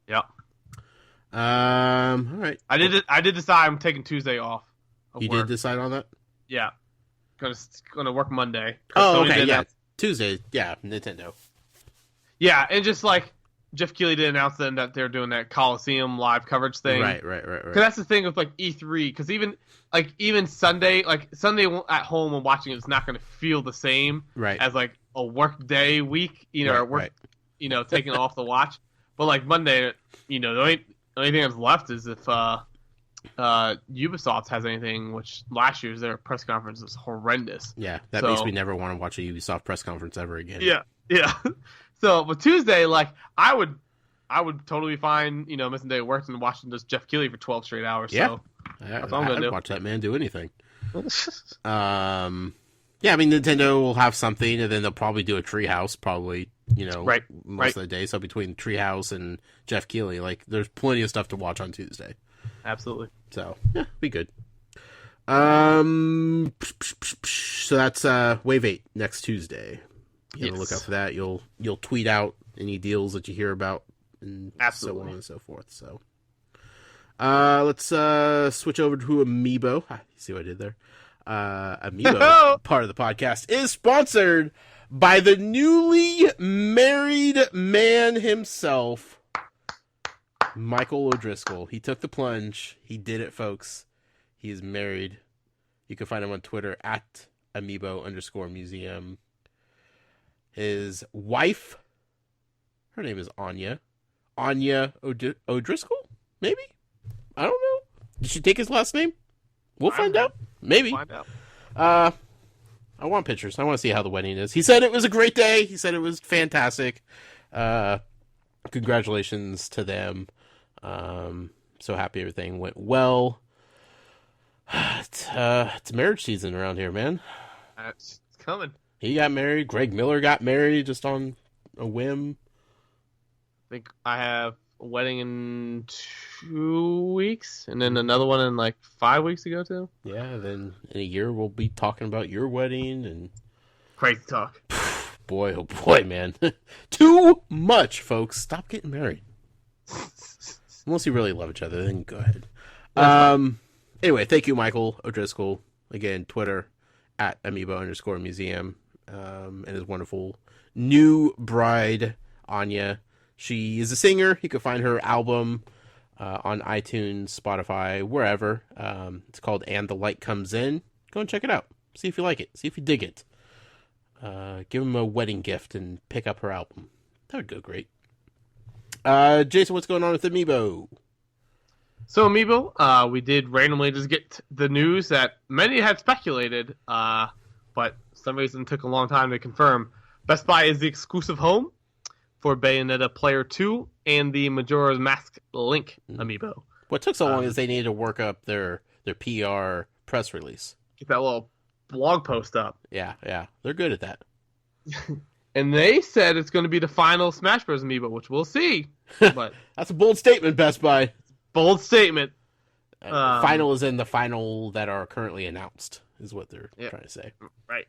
Yeah. All right. I did decide I'm taking Tuesday off. You did decide on that? Yeah. Gonna work Monday. Oh, okay. Yeah. Tuesday. Yeah. Nintendo. Yeah, and just like Jeff Keighley did announce then that they're doing that Coliseum live coverage thing. Right. Because that's the thing with like E3. Because even Sunday, at home and watching it is not going to feel the same. Right. As like a work day week, or work, taking off the watch. But like Monday, the only thing that's left is if Ubisoft has anything, which last year's their press conference was horrendous. Yeah, that makes me never want to watch a Ubisoft press conference ever again. Yeah. So, but Tuesday, like, I would totally be fine, missing a day of work and watching just Jeff Keighley for 12 straight hours. Yeah. So that's all I'm going to do. Watch that man do anything. Yeah, I mean, Nintendo will have something, and then they'll probably do a Treehouse, most of the day. So between Treehouse and Jeff Keighley, like, there's plenty of stuff to watch on Tuesday. Absolutely. So, yeah, be good. So that's Wave 8 next Tuesday. be on the lookout for that. You'll tweet out any deals that you hear about, and so on and so forth. So, let's switch over to Amiibo. You see what I did there? Amiibo, part of the podcast, is sponsored by the newly married man himself, Michael O'Driscoll. He took the plunge. He did it, folks. He is married. You can find him on Twitter at amiibo_museum. His wife, her name is Anya. Anya O'Driscoll? Maybe? I don't know. Did she take his last name? We'll find out. Maybe. Find out. I want pictures. I want to see how the wedding is. He said it was a great day. He said it was fantastic. Congratulations to them. So happy everything went well. It's marriage season around here, man. It's coming. He got married. Greg Miller got married just on a whim. I think I have a wedding in 2 weeks, and then another one in like 5 weeks to go to. Yeah, then in a year we'll be talking about your wedding and crazy talk. Boy, oh boy, man. Too much, folks. Stop getting married. Unless you really love each other, then go ahead. Anyway, thank you, Michael O'Driscoll. Again, Twitter at amiibo_museum. And his wonderful new bride, Anya. She is a singer. You can find her album on iTunes, Spotify, wherever. It's called And the Light Comes In. Go and check it out. See if you like it. See if you dig it. Give him a wedding gift and pick up her album. That would go great. Jason, what's going on with Amiibo? So Amiibo, we did randomly just get the news that many had speculated, but for some reason took a long time to confirm. Best Buy is the exclusive home for Bayonetta Player 2 and the Majora's Mask Link Amiibo. What took so long is they needed to work up their PR press release. Get that little blog post up. Yeah. They're good at that. And they said it's going to be the final Smash Bros. Amiibo, which we'll see. But that's a bold statement, Best Buy. Bold statement. Final is in the final that are currently announced, is what they're trying to say. Right.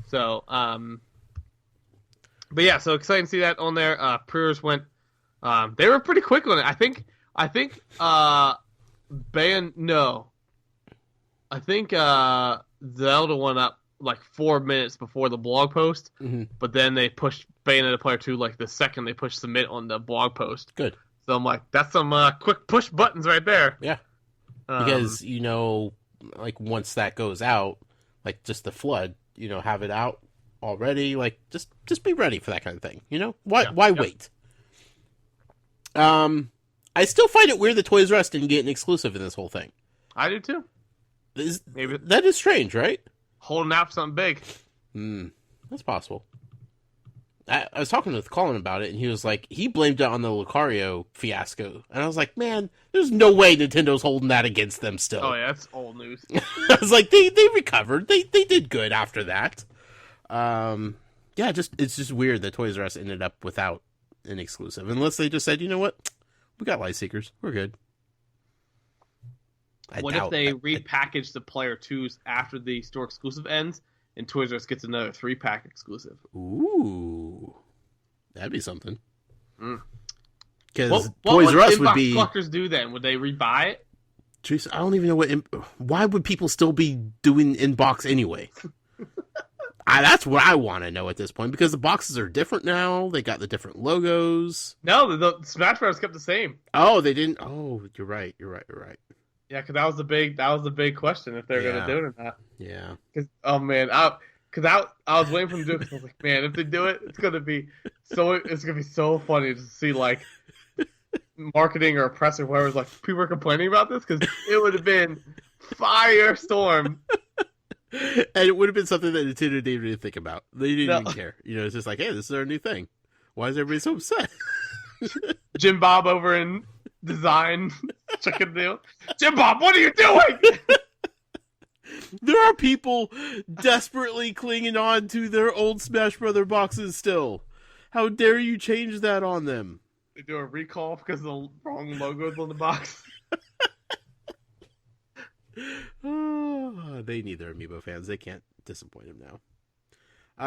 So, but yeah, so exciting to see that on there. Pre-orders went, they were pretty quick on it. I think, Zelda went up like 4 minutes before the blog post, but then they pushed Bayonetta Player 2 like the second they pushed submit on the blog post. Good. So I'm like, that's some quick push buttons right there. Yeah. Because, like once that goes out, like just the flood, have it out already. Like just be ready for that kind of thing. Why wait? I still find it weird that Toys R Us didn't get an exclusive in this whole thing. I do too. Maybe that is strange, right? Holding out for something big. That's possible. I was talking with Colin about it, and he was like, he blamed it on the Lucario fiasco. And I was like, man, there's no way Nintendo's holding that against them still. Oh, yeah, that's old news. I was like, they recovered. They did good after that. It's just weird that Toys R Us ended up without an exclusive. Unless they just said, you know what? We got Lightseekers. We're good. What if they repackage the Player 2s after the store exclusive ends? And Toys R Us gets another 3-pack exclusive. Ooh. That'd be something. Because Toys R Us would be... What collectors do then? Would they rebuy it? Jeez, I don't even know why would people still be doing in-box anyway? That's what I want to know at this point. Because the boxes are different now. They got the different logos. No, the Smash Bros. Kept the same. Oh, they didn't? Oh, you're right. Yeah, because that was the big question if they're gonna do it or not. Yeah. Because I was waiting for them to do it. Because I was like, man, if they do it, it's gonna be so funny to see like marketing or press or whatever's like people are complaining about this because it would have been firestorm. And it would have been something that Nintendo didn't even think about. They didn't even care. It's just like, hey, this is our new thing. Why is everybody so upset? Jim Bob over in design chicken deal. Jim Bob, what are you doing? There are people desperately clinging on to their old Smash Brother boxes still. How dare you change that on them? They do a recall because the wrong logos on the box. Oh, they need their Amiibo fans. They can't disappoint him now.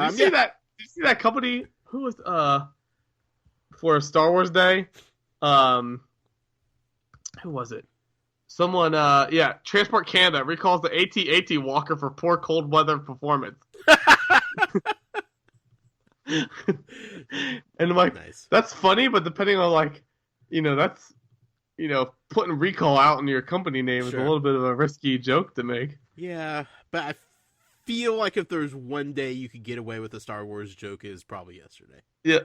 You see that you see that company? Who was for Star Wars Day? Who was it? Someone, Transport Canada recalls the AT-AT Walker for poor cold weather performance. And I'm like, Nice. that's funny, but depending on that's putting recall out in your company name is a Sure. little bit of a risky joke to make. Yeah, but I feel like if there's one day you could get away with a Star Wars joke, is probably yesterday. Yeah.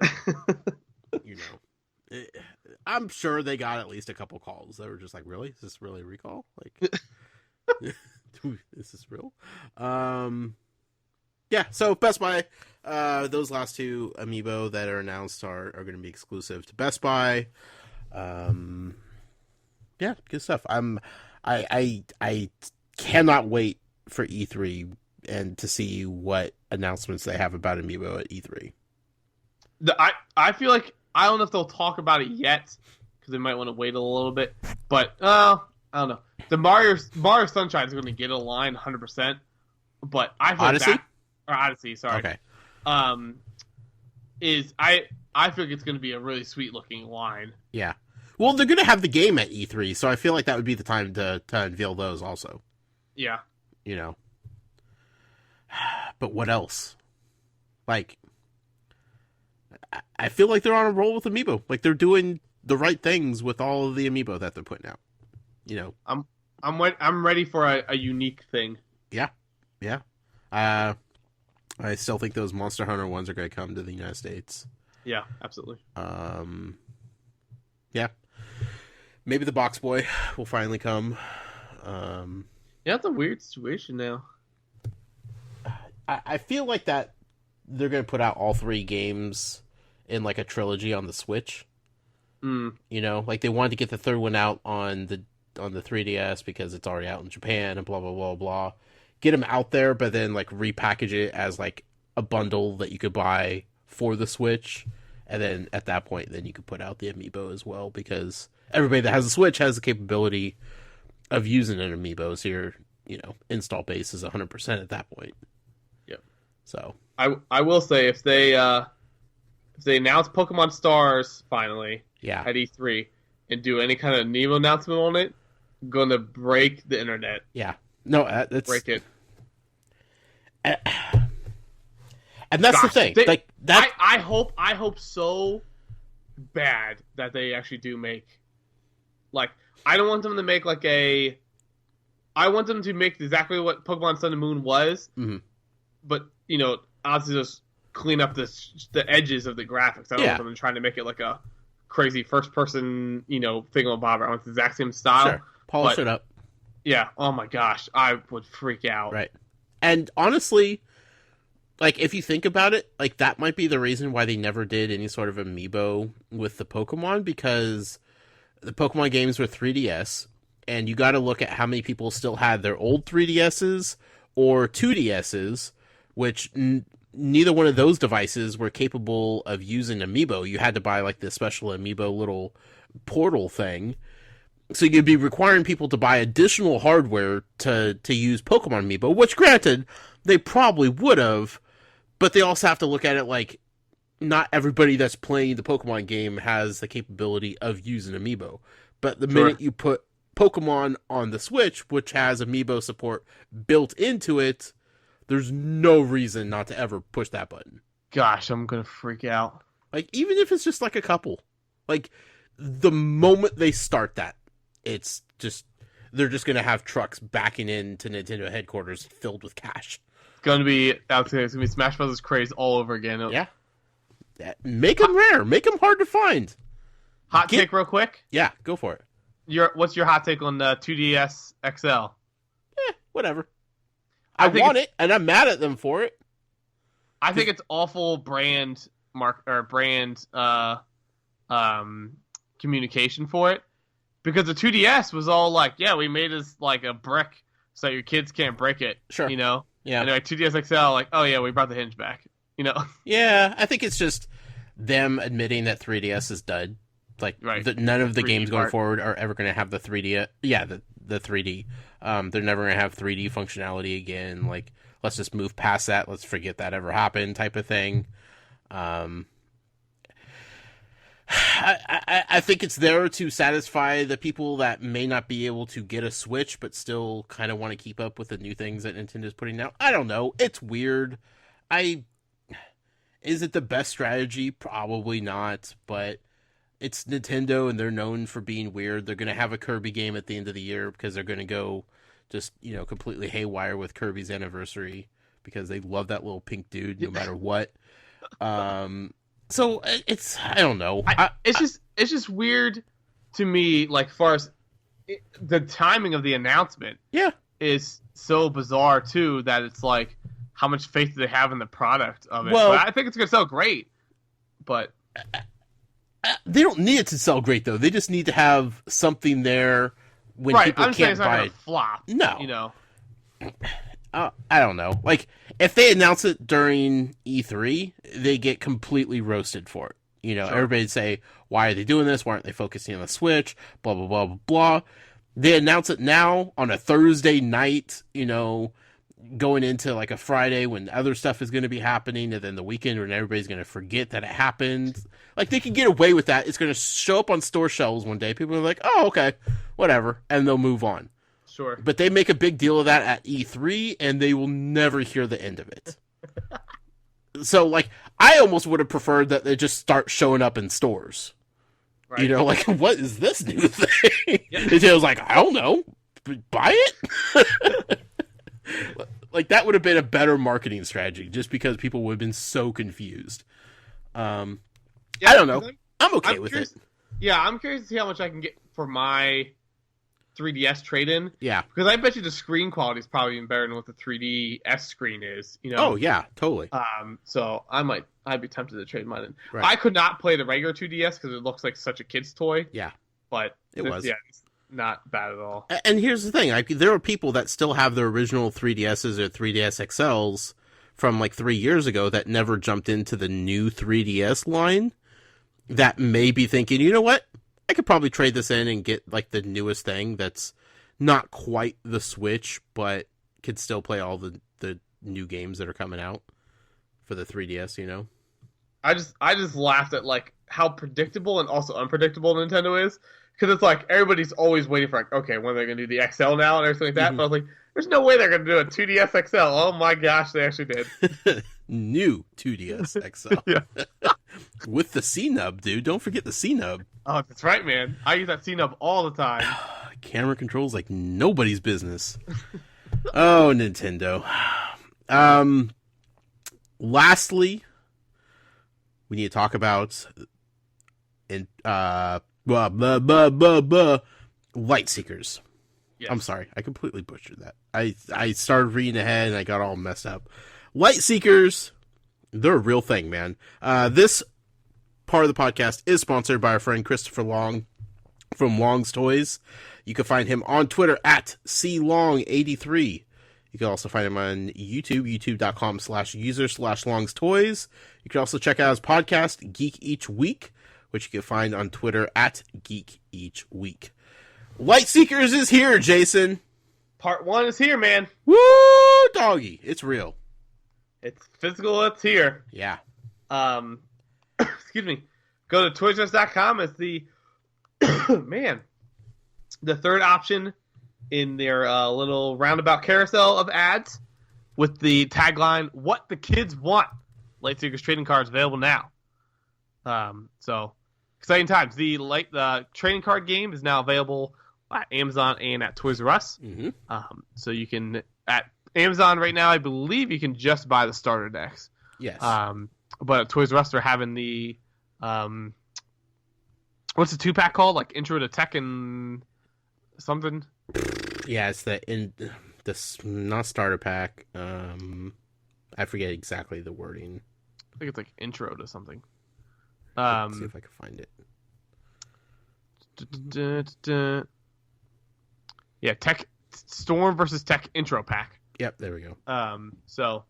You know, I'm sure they got at least a couple calls that were just like, "Really? Is this really a recall? Like, is this real?" Yeah. So Best Buy, those last two amiibo that are announced are going to be exclusive to Best Buy. Yeah, good stuff. I cannot wait for E3 and to see what announcements they have about amiibo at E3. I feel like I don't know if they'll talk about it yet because they might want to wait a little bit. But I don't know. The Mario Sunshine is going to get a line 100%. But I feel Odyssey? Odyssey, sorry. Okay. I feel like it's going to be a really sweet looking line. Yeah. Well, they're going to have the game at E3, so I feel like that would be the time to unveil those also. Yeah. You know. But what else? Like, I feel like they're on a roll with amiibo. Like, they're doing the right things with all of the amiibo that they're putting out. You know. I'm ready for a unique thing. Yeah. Yeah. I still think those Monster Hunter ones are going to come to the United States. Yeah, absolutely. Yeah. Maybe the Box Boy will finally come. Yeah, it's a weird situation now. I feel like that they're going to put out all three games in like a trilogy on the Switch. Mm. You know, like they wanted to get the third one out on the 3DS because it's already out in Japan and blah blah blah blah. Get them out there, but then like repackage it as like a bundle that you could buy for the Switch, and then at that point, then you could put out the amiibo as well because everybody that has a Switch has the capability of using an amiibo. So your install base is 100% at that point. Yep. So I will say if they announce Pokemon Stars finally at E3 and do any kind of amiibo announcement on it, I'm gonna break the internet. Yeah. No, that's break it. And that's the thing. I hope so bad that they actually do make. Like, I don't want them to make I want them to make exactly what Pokemon Sun and Moon was, but obviously just clean up the edges of the graphics. I don't want them trying to make it like a crazy first person thingamabobber. I want the exact same style. Sure. Polish it up. Yeah. Oh my gosh, I would freak out. Right. And honestly, like if you think about it, like that might be the reason why they never did any sort of amiibo with the Pokemon, because the Pokemon games were 3DS, and you got to look at how many people still had their old 3DSs or 2DSs, which neither one of those devices were capable of using amiibo. You had to buy like this special amiibo little portal thing. So you'd be requiring people to buy additional hardware to use Pokemon amiibo, which granted, they probably would have, but they also have to look at it like not everybody that's playing the Pokemon game has the capability of using amiibo. But the minute you put Pokemon on the Switch, which has amiibo support built into it, there's no reason not to ever push that button. Gosh, I'm gonna freak out. Like, even if it's just like a couple. Like, the moment they start that, it's just, they're just going to have trucks backing into Nintendo headquarters filled with cash. It's gonna be Smash Bros. Craze all over again. Yeah. Make them rare. Make them hard to find. Take real quick? Yeah, go for it. What's your hot take on the 2DS XL? Whatever. I want it, and I'm mad at them for it. I think it's awful brand communication for it. Because the 2DS was all like, yeah, we made this like a brick so your kids can't break it. Sure. Yeah. And like 2DS XL, like, oh yeah, we brought the hinge back. Yeah, I think it's just them admitting that 3DS is dead. Like, none of the games going forward are ever going to have the 3D. Yeah, the 3D. They're never going to have 3D functionality again. Like, let's just move past that. Let's forget that ever happened type of thing. Um, I think it's there to satisfy the people that may not be able to get a Switch, but still kind of want to keep up with the new things that Nintendo's putting out. I don't know. It's weird. Is it the best strategy? Probably not, but it's Nintendo and they're known for being weird. They're going to have a Kirby game at the end of the year because they're going to go just, completely haywire with Kirby's anniversary because they love that little pink dude no matter what. So it's, I don't know. It's just weird to me, like, far as the timing of the announcement is so bizarre too, that it's like, how much faith do they have in the product of it? Well, but I think it's going to sell great, but they don't need it to sell great though. They just need to have something there when people I'm can't buy it. Flop. No, I don't know. Like, if they announce it during E3, they get completely roasted for it. Sure. Everybody'd say, why are they doing this? Why aren't they focusing on the Switch? Blah, blah, blah, blah, blah. They announce it now on a Thursday night, going into like a Friday when other stuff is going to be happening, and then the weekend when everybody's going to forget that it happened. Like, they can get away with that. It's going to show up on store shelves one day. People are like, oh, okay, whatever. And they'll move on. Sure. But they make a big deal of that at E3, and they will never hear the end of it. So, like, I almost would have preferred that they just start showing up in stores. Right. Like, what is this new thing? Yeah. Nintendo's like, I don't know. Buy it? Like, that would have been a better marketing strategy, just because people would have been so confused. I don't know. I'm okay with it. Yeah, I'm curious to see how much I can get for my 3DS trade-in. Yeah. Because I bet you the screen quality is probably even better than what the 3DS screen is. Oh, yeah, totally. So I'd be tempted to trade mine in. Right. I could not play the regular 2DS because it looks like such a kid's toy. Yeah. But it was. Yeah, it's not bad at all. And here's the thing. Like, there are people that still have their original 3DSs or 3DS XLs from like 3 years ago that never jumped into the new 3DS line that may be thinking, you know what? I could probably trade this in and get like the newest thing that's not quite the Switch, but could still play all the new games that are coming out for the 3DS, I just laughed at like how predictable and also unpredictable Nintendo is. Because it's like everybody's always waiting for like, okay, when are they going to do the XL now and everything like that? Mm-hmm. But I was like, there's no way they're going to do a 2DS XL. Oh my gosh, they actually did. New 2DS XL. Yeah. With the C-nub, dude. Don't forget the C-nub. Oh, that's right, man. I use that C-nub all the time. Camera controls like nobody's business. Oh, Nintendo. Lastly, we need to talk about Light Seekers. Yes. I'm sorry, I completely butchered that. I started reading ahead and I got all messed up. Light Seekers, they're a real thing, man. This part of the podcast is sponsored by our friend Christopher Long from Long's Toys. You can find him on Twitter at CLong83. You can also find him on YouTube, youtube.com/user/Long's Toys. You can also check out his podcast, Geek Each Week, which you can find on Twitter at Geek Each Week. Light Seekers is here, Jason. Part 1 is here, man. Woo, doggy. It's real. It's physical, it's here. Yeah. Excuse me. Go to toysrus.com. It's the, man, the third option in their little roundabout carousel of ads with the tagline, "What the kids want." Light Seekers trading cards available now. So exciting times. The trading card game is now available at Amazon and at Toys R Us. Mm-hmm. So you can at Amazon right now, I believe you can just buy the starter decks. Yes. But at Toys R Us, they're having the what's the 2-pack called? Like Intro to Tech and something. Yeah, it's the not starter pack. I forget exactly the wording. I think it's like Intro to something. Let's see if I can find it. Yeah, Tech Storm versus Tech Intro Pack. Yep, there we go. So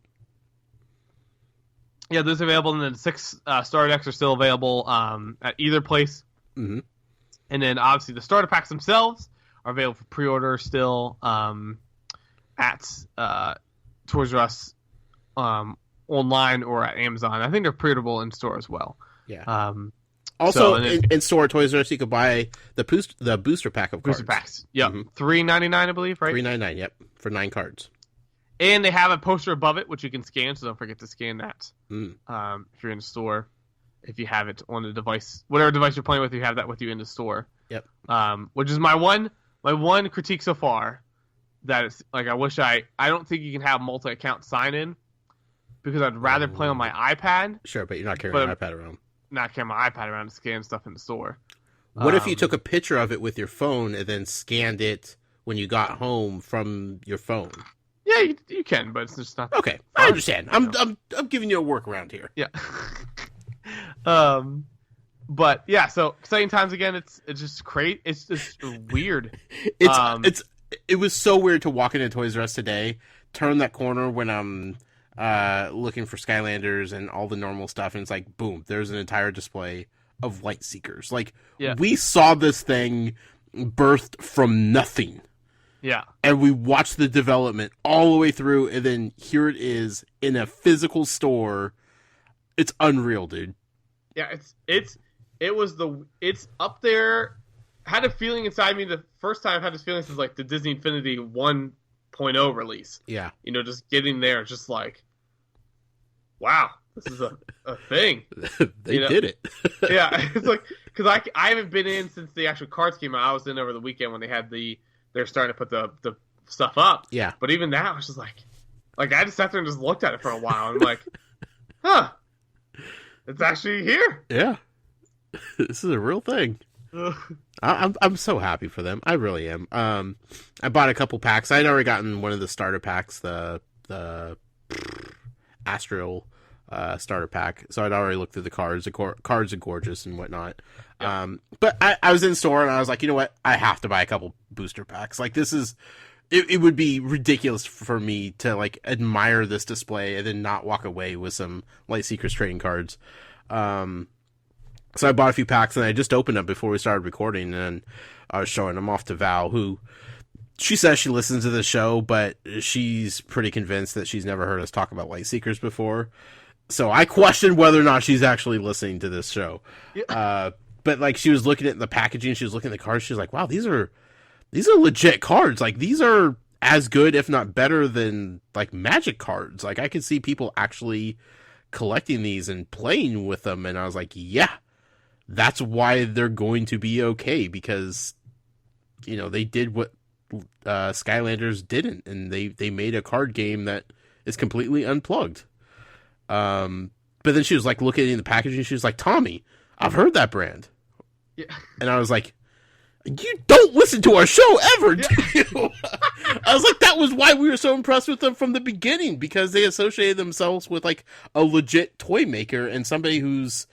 yeah, those are available, and then 6 starter decks are still available at either place. Mm-hmm. And then obviously the starter packs themselves are available for pre-order still at Toys R Us online or at Amazon. I think they're printable in store as well. Yeah. Um, Also, so, in store at Toys R Us, you could buy the booster pack of cards. booster packs. Yep. $3.99, I believe, right? $3.99. Yep, for 9 cards. And they have a poster above it, which you can scan, so don't forget to scan that. If you're in the store, if you have it on the device, whatever device you're playing with, you have that with you in the store. Yep. Which is my one critique so far. That it's like I don't think you can have multi-account sign-in because I'd rather play on my iPad. Sure, but you're not carrying your iPad around. Not carrying my iPad around to scan stuff in the store. What if you took a picture of it with your phone and then scanned it when you got home from your phone? Yeah, you can, but it's just not. Okay, I understand. I'm giving you a workaround here. Yeah. But yeah, so exciting times again. It's just crazy. It's just weird. It was so weird to walk into Toys R Us today, turn that corner when I'm looking for Skylanders and all the normal stuff, and it's like, boom, there's an entire display of Light Seekers. Like, we saw this thing birthed from nothing. Yeah. And we watched the development all the way through, and then here it is in a physical store. It's unreal, dude. Yeah, it's up there. Had a feeling inside me the first time I've had this feeling since like the Disney Infinity 1.0 release. Yeah. Just getting there, just like, wow, this is a thing. They did it. Yeah, it's like, because I haven't been in since the actual cards came out. I was in over the weekend when they had they're starting to put the stuff up. Yeah. But even now, it's just like I just sat there and just looked at it for a while. And I'm like, huh, it's actually here. Yeah. This is a real thing. I'm so happy for them. I really am. I bought a couple packs. I'd already gotten one of the starter packs, the Astral starter pack. So I'd already looked through the cards. The cards are gorgeous and whatnot. Yeah. But I was in store and I was like, you know what? I have to buy a couple booster packs. Like, this is... It would be ridiculous for me to like admire this display and then not walk away with some Light Seekers trading cards. So I bought a few packs and I just opened them before we started recording, and I was showing them off to Val, who she says she listens to the show, but she's pretty convinced that she's never heard us talk about Light Seekers before. So I questioned whether or not she's actually listening to this show. Yeah. But like, she was looking at the packaging, she was looking at the cards, she was like, wow, these are legit cards. Like, these are as good, if not better, than like Magic cards. Like, I could see people actually collecting these and playing with them, and I was like, yeah. That's why they're going to be okay, because, they did what Skylanders didn't, and they made a card game that is completely unplugged. But then she was like looking in the packaging, she was like, Tommy, I've heard that brand. Yeah. And I was like, you don't listen to our show ever, do you? I was like, that was why we were so impressed with them from the beginning, because they associated themselves with like a legit toy maker and somebody who's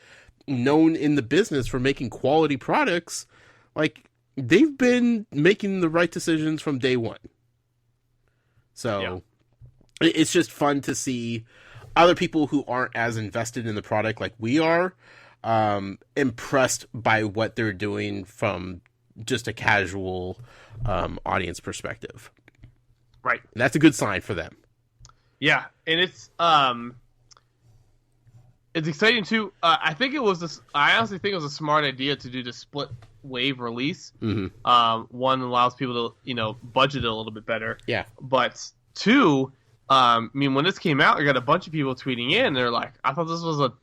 known in the business for making quality products. Like, they've been making the right decisions from day one. So it's just fun to see other people who aren't as invested in the product like we are, impressed by what they're doing from just a casual audience perspective. Right. And that's a good sign for them. Yeah, and it's exciting too. I honestly think it was a smart idea to do the split wave release. Mm-hmm. One allows people to budget it a little bit better. Yeah. But two, when this came out, I got a bunch of people tweeting in. They're like, "I thought this was a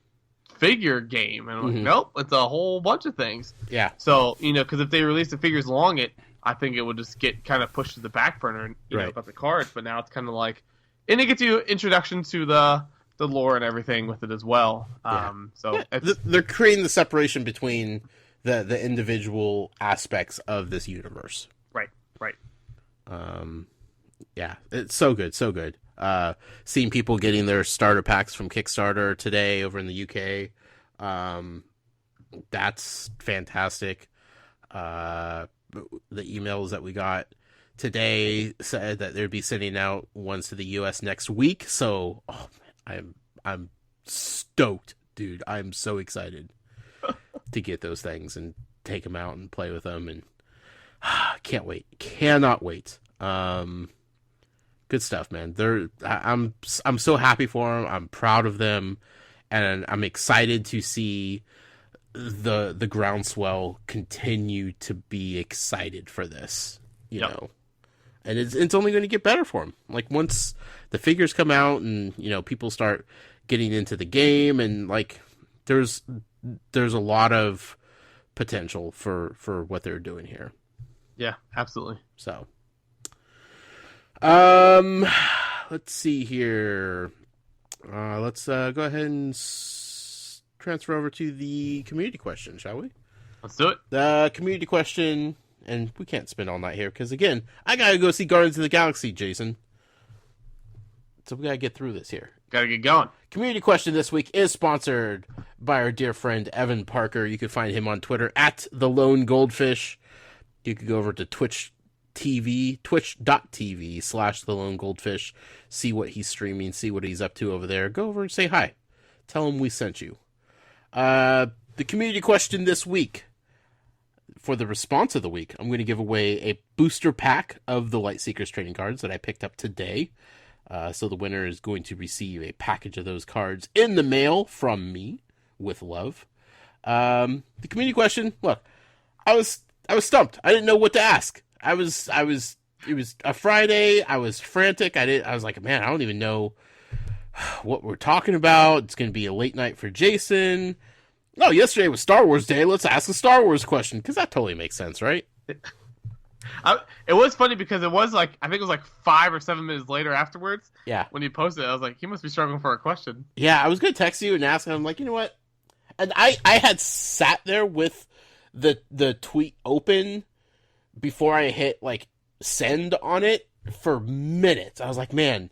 figure game," and I'm like, "Nope, it's a whole bunch of things." Yeah. So because if they released the figures along it, I think it would just get kind of pushed to the back burner and about the cards. But now it's kind of like, and it gets you introduction to the lore and everything with it as well. They're creating the separation between the individual aspects of this universe. Right. Yeah, it's so good. Seeing people getting their starter packs from Kickstarter today over in the UK, that's fantastic. The emails that we got today said that they'd be sending out ones to the US next week. So, I'm stoked, dude. I'm so excited to get those things and take them out and play with them, and cannot wait. Good stuff, man. I'm so happy for them. I'm proud of them, and I'm excited to see the groundswell continue to be excited for this. You know, and it's only going to get better for them. Like once the figures come out, and people start getting into the game, and like there's a lot of potential for what they're doing here. Yeah, absolutely. So. Let's see here. Let's go ahead and transfer over to the community question, shall we? Let's do it. The community question, and we can't spend all night here because again, I gotta go see Guardians of the Galaxy, Jason. So we gotta get through this here. Gotta get going. Community question this week is sponsored by our dear friend Evan Parker. You can find him on Twitter at the Lone Goldfish. You could go over to twitch.tv/the Lone Goldfish, see what he's streaming, see what he's up to over there. Go over and say hi. Tell him we sent you. The community question this week, for the response of the week, I'm going to give away a booster pack of the Lightseekers trading cards that I picked up today. So the winner is going to receive a package of those cards in the mail from me, with love. The community question, look, I was stumped. I didn't know what to ask. It was a Friday. I was frantic. I was like, man, I don't even know what we're talking about. It's going to be a late night for Jason. No, yesterday was Star Wars Day. Let's ask a Star Wars question, because that totally makes sense, right? It was funny because it was like, I think it was like 5 or 7 minutes later afterwards. Yeah. When he posted it, I was like, he must be struggling for a question. Yeah, I was going to text you and ask, and I'm like, you know what? And I had sat there with the tweet open before I hit like send on it for minutes. I was like, man,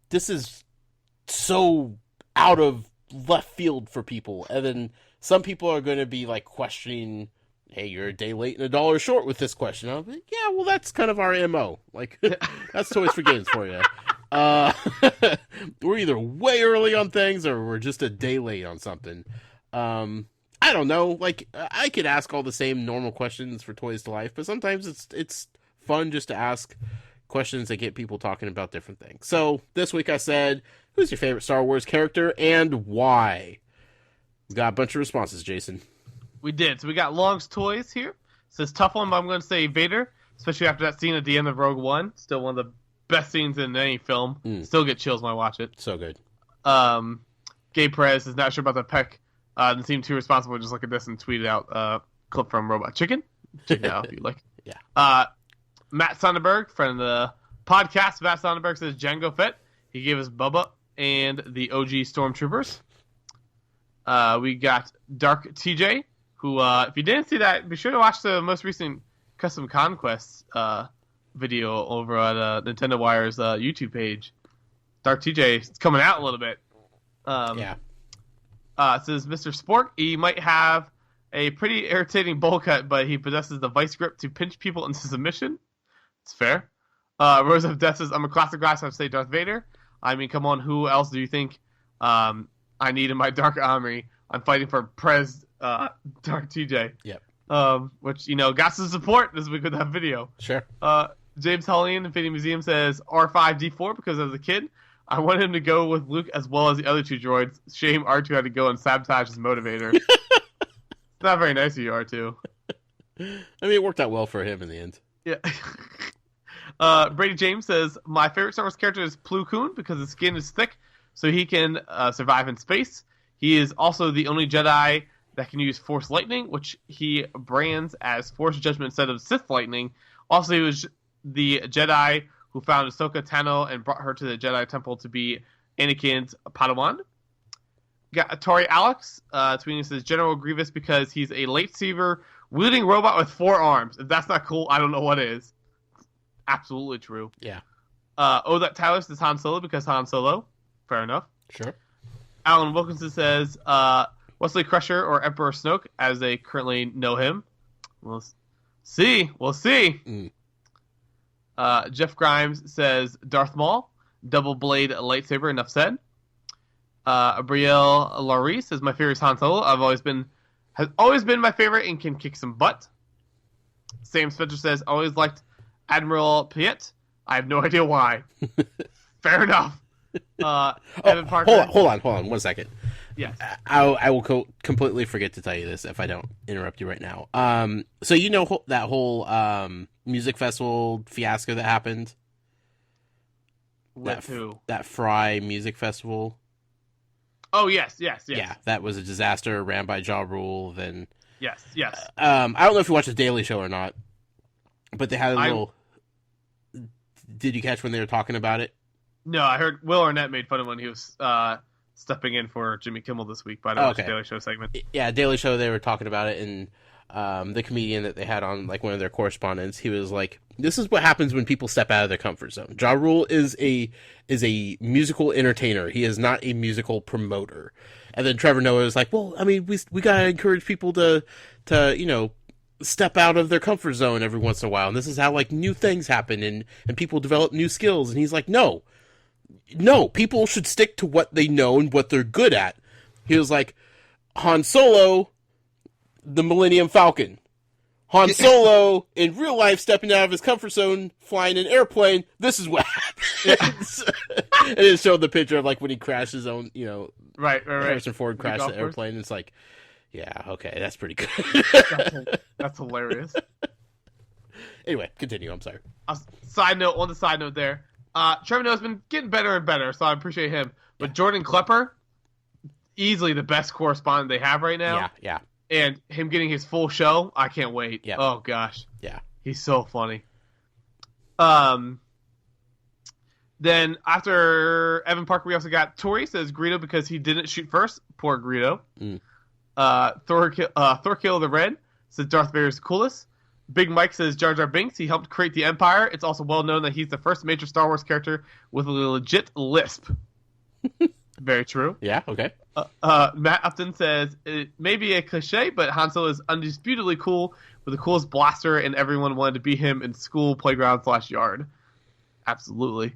this is so out of left field for people. And then some people are going to be like questioning, hey, you're a day late and $1 short with this question. I'm like, yeah, well, that's kind of our MO. Like, that's Toys for Games for you. We're either way early on things or we're just a day late on something. I don't know. Like, I could ask all the same normal questions for Toys to Life, but sometimes it's fun just to ask questions that get people talking about different things. So this week I said, who's your favorite Star Wars character and why? We got a bunch of responses, Jason. We did. So we got Long's Toys here. Says tough one, but I'm going to say Vader, especially after that scene at the end of Rogue One. Still one of the best scenes in any film. Still get chills when I watch it. So good. Gabe Perez is not sure about the peck. Doesn't seem too responsible. Just look at this and tweeted out a clip from Robot Chicken. Check it out if you like. Yeah. Matt Sonnenberg, friend of the podcast. Matt Sonnenberg says Django Fett. He gave us Bubba and the OG Stormtroopers. We got Dark TJ, who, if you didn't see that, be sure to watch the most recent Custom Conquests video over at Nintendo Wire's YouTube page. Dark TJ is coming out a little bit. Yeah. Says Mr. Spork, he might have a pretty irritating bowl cut, but he possesses the vice grip to pinch people into submission. It's fair. Rose of Death says, I'm a classic guy, so I'd say Darth Vader. I mean, come on, who else do you think I need in my Dark Armory? I'm fighting for Prez Dark TJ. Yep. Which, got some support this week with that video. Sure. James Hellion, Infinity Museum, says R5-D4 because as a kid, I wanted him to go with Luke as well as the other 2 droids. Shame R2 had to go and sabotage his motivator. It's not very nice of you, R2. I mean, it worked out well for him in the end. Yeah. Brady James says, my favorite Star Wars character is Plo Koon because his skin is thick, so he can survive in space. He is also the only Jedi that can use Force Lightning, which he brands as Force Judgment instead of Sith Lightning. Also, he was the Jedi who found Ahsoka Tano and brought her to the Jedi Temple to be Anakin's Padawan. Got Atari Alex tweeting, says General Grievous because he's a lightsaber wielding robot with 4 arms. If that's not cool, I don't know what is. Absolutely true. Yeah. That Tyler says Han Solo because Han Solo. Fair enough. Sure. Alan Wilkinson says Wesley Crusher or Emperor Snoke, as they currently know him. We'll see. We'll see. Jeff Grimes says Darth Maul, double blade lightsaber. Enough said. Abrielle Laurie says my favorite is Han Solo. Has always been my favorite and can kick some butt. Sam Spencer says always liked Admiral Piet. I have no idea why. Fair enough. Evan Parker. Hold on 1 second. Yes. I will completely forget to tell you this if I don't interrupt you right now. So you know that whole music festival fiasco that happened? With who? That Fry Music Festival. Oh, yes. Yeah, that was a disaster ran by Ja Rule. Then Yes. I don't know if you watched the Daily Show or not, but they had a little. Did you catch when they were talking about it? No, I heard Will Arnett made fun of when he was stepping in for Jimmy Kimmel this week, but I don't watch the Daily Show segment. Yeah, Daily Show, they were talking about it, and the comedian that they had on, like, one of their correspondents, he was like, this is what happens when people step out of their comfort zone. Ja Rule is a musical entertainer. He is not a musical promoter. And then Trevor Noah was like, well, I mean, we gotta encourage people to step out of their comfort zone every once in a while. And this is how, like, new things happen and people develop new skills. And he's like, no, people should stick to what they know and what they're good at. He was like, Han Solo, the Millennium Falcon. Han Solo, in real life, stepping out of his comfort zone, flying an airplane, this is what happens. And it showed the picture of, like, when he crashed his own, Right. Harrison Ford crashed the airplane. And it's like, yeah, okay, that's pretty good. That's hilarious. Anyway, continue, I'm sorry. On the side note there, Trevor Noah's been getting better and better, so I appreciate him. But Jordan Klepper, easily the best correspondent they have right now. Yeah. And him getting his full show, I can't wait. Yep. Oh, gosh. Yeah. He's so funny. Then after Evan Parker, we also got Tori says Greedo because he didn't shoot first. Poor Greedo. Thorkill the Red says Darth Vader is the coolest. Big Mike says Jar Jar Binks. He helped create the Empire. It's also well known that he's the first major Star Wars character with a legit lisp. Very true. Yeah, okay. Matt Upton says it may be a cliche, but Han Solo is undisputedly cool with the coolest blaster, and everyone wanted to be him in school, playground / yard. Absolutely.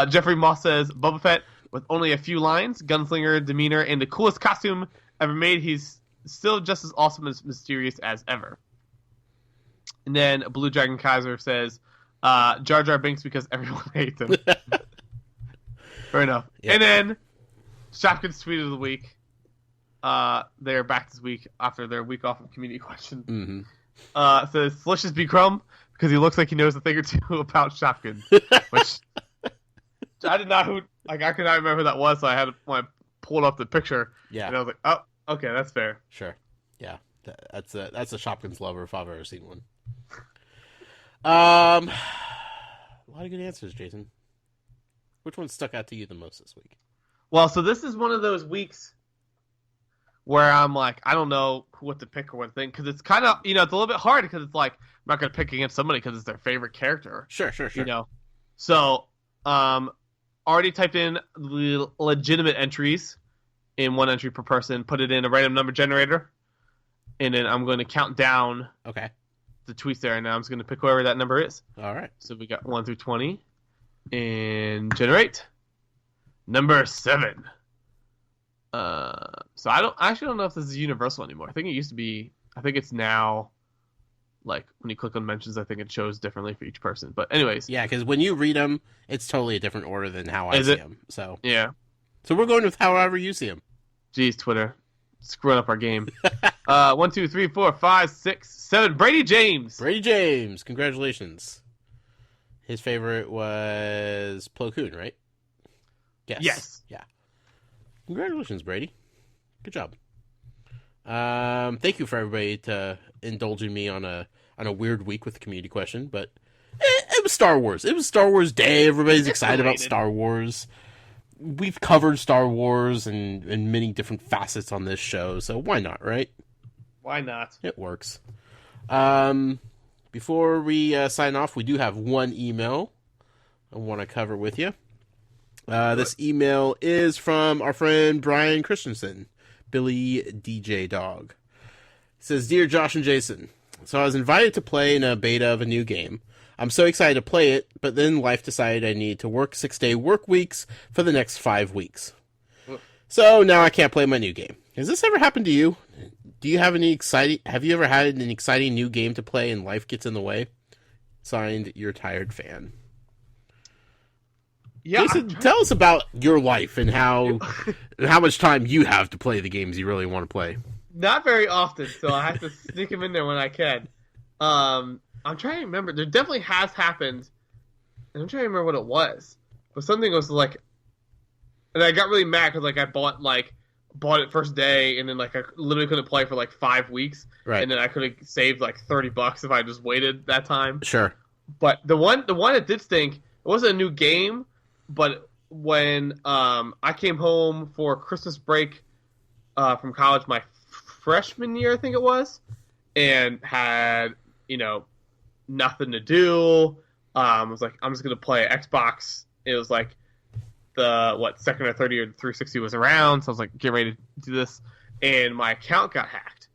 Jeffrey Moss says Boba Fett with only a few lines, gunslinger demeanor, and the coolest costume ever made. He's still just as awesome and mysterious as ever. And then Blue Dragon Kaiser says Jar Jar Binks because everyone hates him. Fair enough. Yeah. And then Shopkins tweet of the week. They're back this week after their week off of community question. Mm-hmm. Says Delicious B. Crumb because he looks like he knows a thing or two about Shopkins. Which I did not I could not remember who that was, so I had when I pulled up the picture. Yeah. And I was like, oh, okay, that's fair. Sure. Yeah. That's a Shopkins lover if I've ever seen one. A lot of good answers, Jason. Which one stuck out to you the most this week? Well, so this is one of those weeks where I'm like, I don't know what to pick or what to think, because it's kind of, it's a little bit hard because it's like, I'm not going to pick against somebody because it's their favorite character. Sure. So, already typed in the legitimate entries in one entry per person, put it in a random number generator, and then I'm going to count down the tweets there, and now I'm just going to pick whoever that number is. All right. So we got 1 through 20, and generate. Number 7. So I actually don't know if this is universal anymore. I think it used to be. I think it's now, like, when you click on mentions, I think it shows differently for each person. But anyways. Yeah, because when you read them, it's totally a different order than how I see them. So yeah. So we're going with however you see them. Jeez, Twitter. Screwing up our game. 1, 2, 3, 4, 5, 6, 7. Brady James. Congratulations. His favorite was Plo Koon, right? Yes. Yeah. Congratulations, Brady. Good job. Thank you for everybody to indulging me on a weird week with the community question, but it was Star Wars. It was Star Wars Day. Everybody's excited about Star Wars. We've covered Star Wars in many different facets on this show, so why not, right? Why not? It works. Before we sign off, we do have one email I want to cover with you. This email is from our friend Brian Christensen, Billy DJ Dog. He says, Dear Josh and Jason, so I was invited to play in a beta of a new game. I'm so excited to play it, but then life decided I needed to work 6-day work weeks for the next 5 weeks. So now I can't play my new game. Has this ever happened to you? Have you ever had an exciting new game to play and life gets in the way? Signed, your tired fan. Yeah, Jason, tell us about your life and how much time you have to play the games you really want to play. not very often, so I have to sneak them in there when I can. I'm trying to remember. There definitely has happened, and I'm trying to remember what it was. But something was like, and I got really mad because like I bought it first day, and then like I literally couldn't play for like 5 weeks, Right. and then I could have saved like $30 if I just waited that time. Sure. But the one that did stink, it wasn't a new game, but when I came home for Christmas break from college, my freshman year I think it was, and had nothing to do. Was like, I'm just gonna play Xbox. It was like the second or third year 360 was around, so I was like, get ready to do this, and my account got hacked.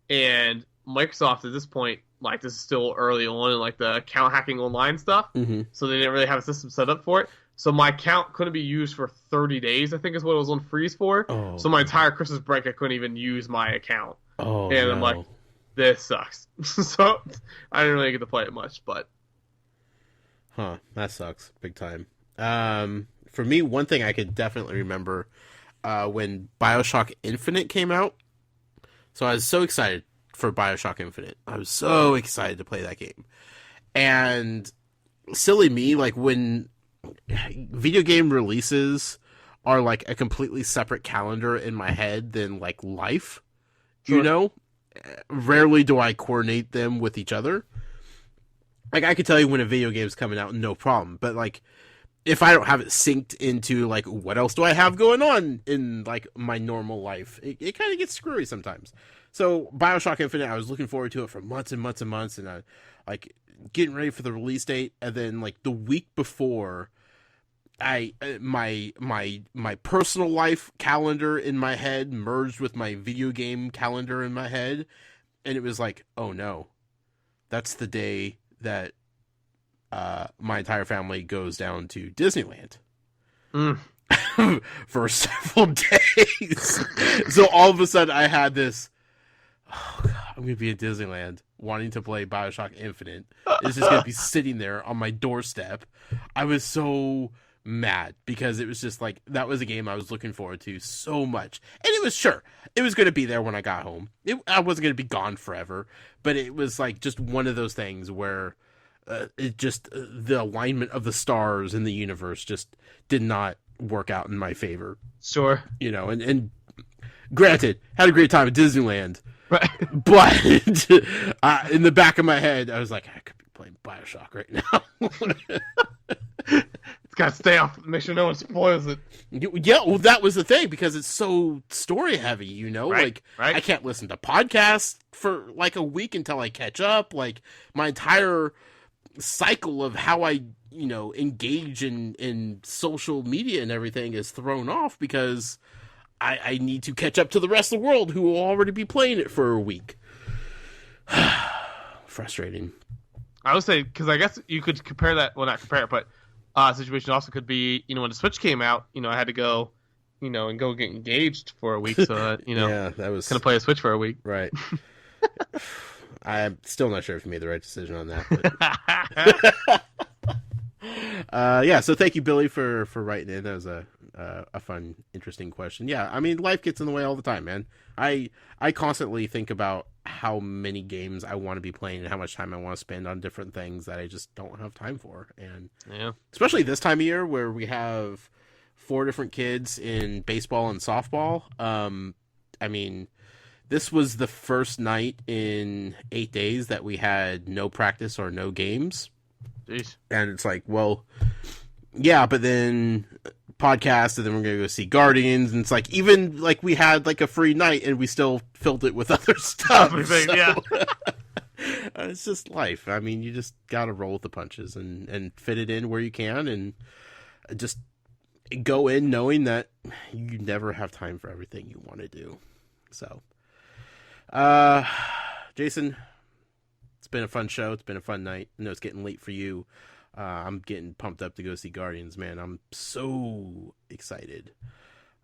And Microsoft at this point, like, this is still early on in like the account hacking online stuff, so they didn't really have a system set up for it. So my account couldn't be used for 30 days, I think is what it was on freeze for. Oh. So my entire Christmas break, I couldn't even use my account. Oh, and no. I'm like, this sucks. So I didn't really get to play it much, but Huh, that sucks big time. For me, one thing I could definitely remember when BioShock Infinite came out. So I was so excited for BioShock Infinite. I was so excited to play that game. And silly me, like when video game releases are like a completely separate calendar in my head than like life, Sure. you know? Rarely do I coordinate them with each other. Like, I could tell you when a video game is coming out, no problem. But, like, if I don't have it synced into, like, what else do I have going on in, like, my normal life, it kind of gets screwy sometimes. So, BioShock Infinite, I was looking forward to it for months and months and months, and I, like, getting ready for the release date, and then, like, the week before, my personal life calendar in my head merged with my video game calendar in my head, and it was like, oh no, that's the day that my entire family goes down to Disneyland for several days. So all of a sudden I had this, oh God, I'm going to be in Disneyland wanting to play BioShock Infinite. It's just going to be sitting there on my doorstep. I was so mad because it was just like, that was a game I was looking forward to so much. And it was going to be there when I got home. I wasn't going to be gone forever, but it was like just one of those things where it just, the alignment of the stars in the universe just did not work out in my favor. sure. And granted, had a great time at Disneyland, Right. but in the back of my head, I was like, I could be playing BioShock right now. It's got to stay off, make sure no one spoils it. Yeah, well, that was the thing, because it's so story heavy, Right, like, right. I can't listen to podcasts for like a week until I catch up. Like, my entire cycle of how I, engage in social media and everything is thrown off because I need to catch up to the rest of the world who will already be playing it for a week. Frustrating. I would say, because I guess you could compare that, well, not compare it, but situation also could be, when the Switch came out, I had to go, and go get engaged for a week, so Yeah, that was gonna play a Switch for a week. right. I'm still not sure if you made the right decision on that. But yeah, so thank you, Billy, for writing in. That was a fun, interesting question. Yeah, I mean, life gets in the way all the time, man. I constantly think about how many games I want to be playing and how much time I want to spend on different things that I just don't have time for. And Yeah. especially this time of year where we have 4 different kids in baseball and softball. I mean, this was the first night in 8 days that we had no practice or no games. Jeez. And it's like, well, yeah, but then podcast, and then we're going to go see Guardians. And it's like, even like we had like a free night and we still filled it with other stuff. Everything, yeah. It's just life. I mean, you just got to roll with the punches and fit it in where you can, and just go in knowing that you never have time for everything you want to do. So, Jason, it's been a fun show. It's been a fun night. I know it's getting late for you. I'm getting pumped up to go see Guardians, man. I'm so excited.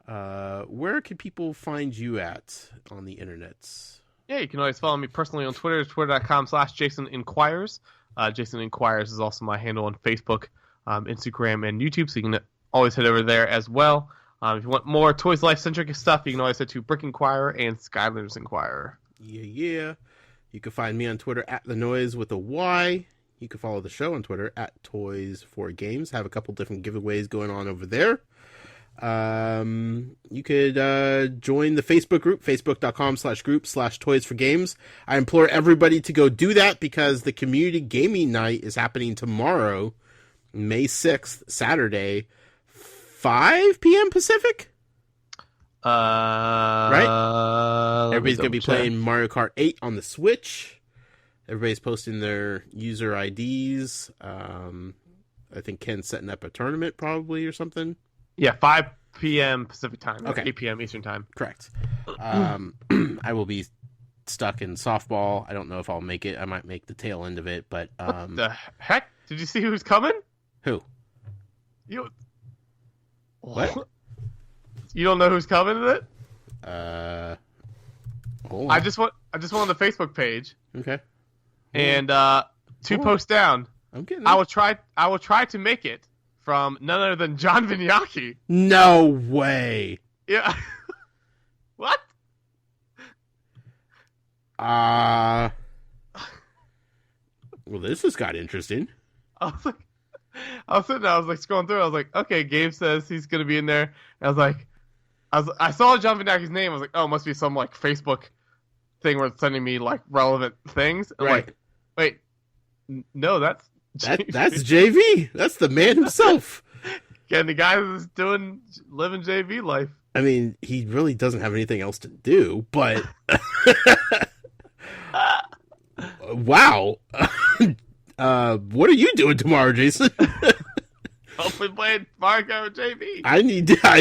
Where can people find you at on the internets? Yeah, you can always follow me personally on Twitter, twitter.com/JasonInquires. Jason Inquires is also my handle on Facebook, Instagram, and YouTube, so you can always head over there as well. If you want more Toys Life centric stuff, you can always head to Brick Inquirer and Skylanders Inquirer. Yeah. You can find me on Twitter at The Noise with a Y. You can follow the show on Twitter at Toys4Games. Have a couple different giveaways going on over there. You could join the Facebook group, facebook.com/group/Toys4Games. I implore everybody to go do that because the community gaming night is happening tomorrow, May 6th, Saturday, 5 p.m. Pacific. Right? Everybody's going to be playing Mario Kart 8 on the Switch. Everybody's posting their user IDs. I think Ken's setting up a tournament probably or something. Yeah, 5 p.m. Pacific time. Okay. 8 p.m. Eastern time. Correct. I will be stuck in softball. I don't know if I'll make it. I might make the tail end of it, but what the heck? Did you see who's coming? Who? You. What? You don't know who's coming to it? Hold on. I just went on the Facebook page. Okay. And 2 posts down. I'm getting. I will try to make it from none other than John Vignacchi. No way. Yeah. What? Well, this has got interesting. I was sitting there, I was like scrolling through. I was like, okay, Gabe says he's gonna be in there. And I saw John Vignacchi's name. I was like, oh, it must be some like Facebook thing where it's sending me like relevant things. I'm Right. like, wait, no, that's JV. That's the man himself. and the guy who's living JV life. I mean, he really doesn't have anything else to do, but wow. What are you doing tomorrow, Jason? Hopefully playing Mario Kart JV. I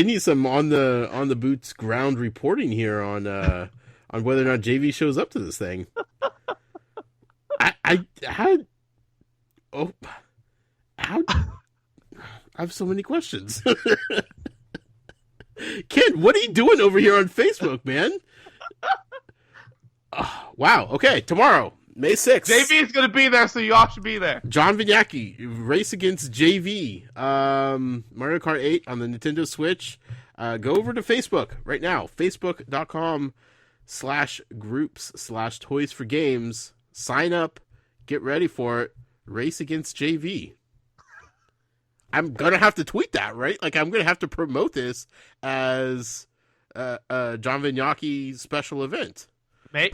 need some on the boots ground reporting here on whether or not JV shows up to this thing. I have so many questions. Ken, what are you doing over here on Facebook, man? Wow. Okay, tomorrow, May 6th. JV is going to be there, so you all should be there. John Vignacchi, race against JV. Mario Kart 8 on the Nintendo Switch. Go over to Facebook right now. Facebook.com/groups/Toys4Games. Sign up. Get ready for it. Race against JV. I'm going to have to tweet that, right? Like, I'm going to have to promote this as a John Vignacchi special event.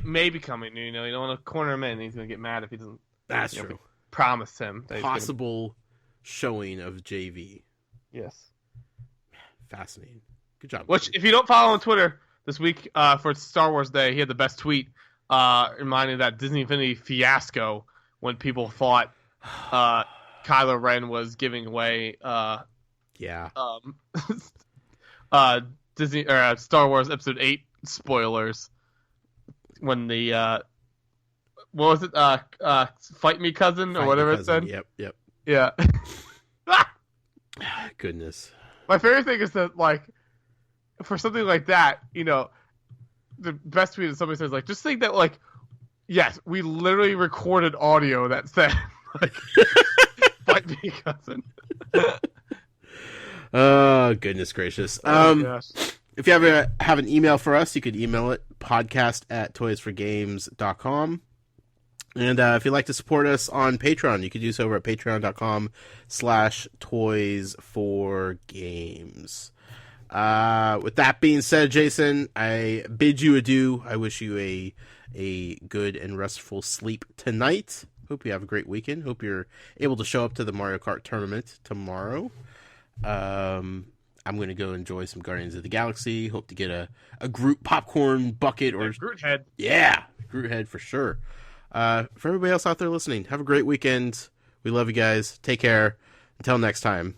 Maybe coming, you don't want to corner him in. He's going to get mad if he doesn't. That's true. Promise him. That Possible showing of JV. Yes. Fascinating. Good job. Which, if you don't follow on Twitter this week for Star Wars Day, he had the best tweet reminding that Disney Infinity fiasco when people thought Kylo Ren was giving away Disney or Star Wars Episode 8 spoilers when the what was it? Fight Me Cousin or whatever it said. Yep. Yeah. Goodness. My favorite thing is that, like, for something like that, the best tweet is somebody says, like, just think that, like, yes, we literally recorded audio that said, like, Fight Me Cousin. Oh, goodness gracious. Gosh. If you ever have an email for us, you could email it, podcast@toysforgames.com. And if you'd like to support us on Patreon, you could do so over at patreon.com/toys4games. With that being said, Jason, I bid you adieu. I wish you a good and restful sleep tonight. Hope you have a great weekend. Hope you're able to show up to the Mario Kart tournament tomorrow. I'm going to go enjoy some Guardians of the Galaxy. Hope to get a Groot popcorn bucket or Groot head. Yeah, Groot head for sure. For everybody else out there listening, have a great weekend. We love you guys. Take care. Until next time,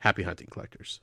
happy hunting, collectors.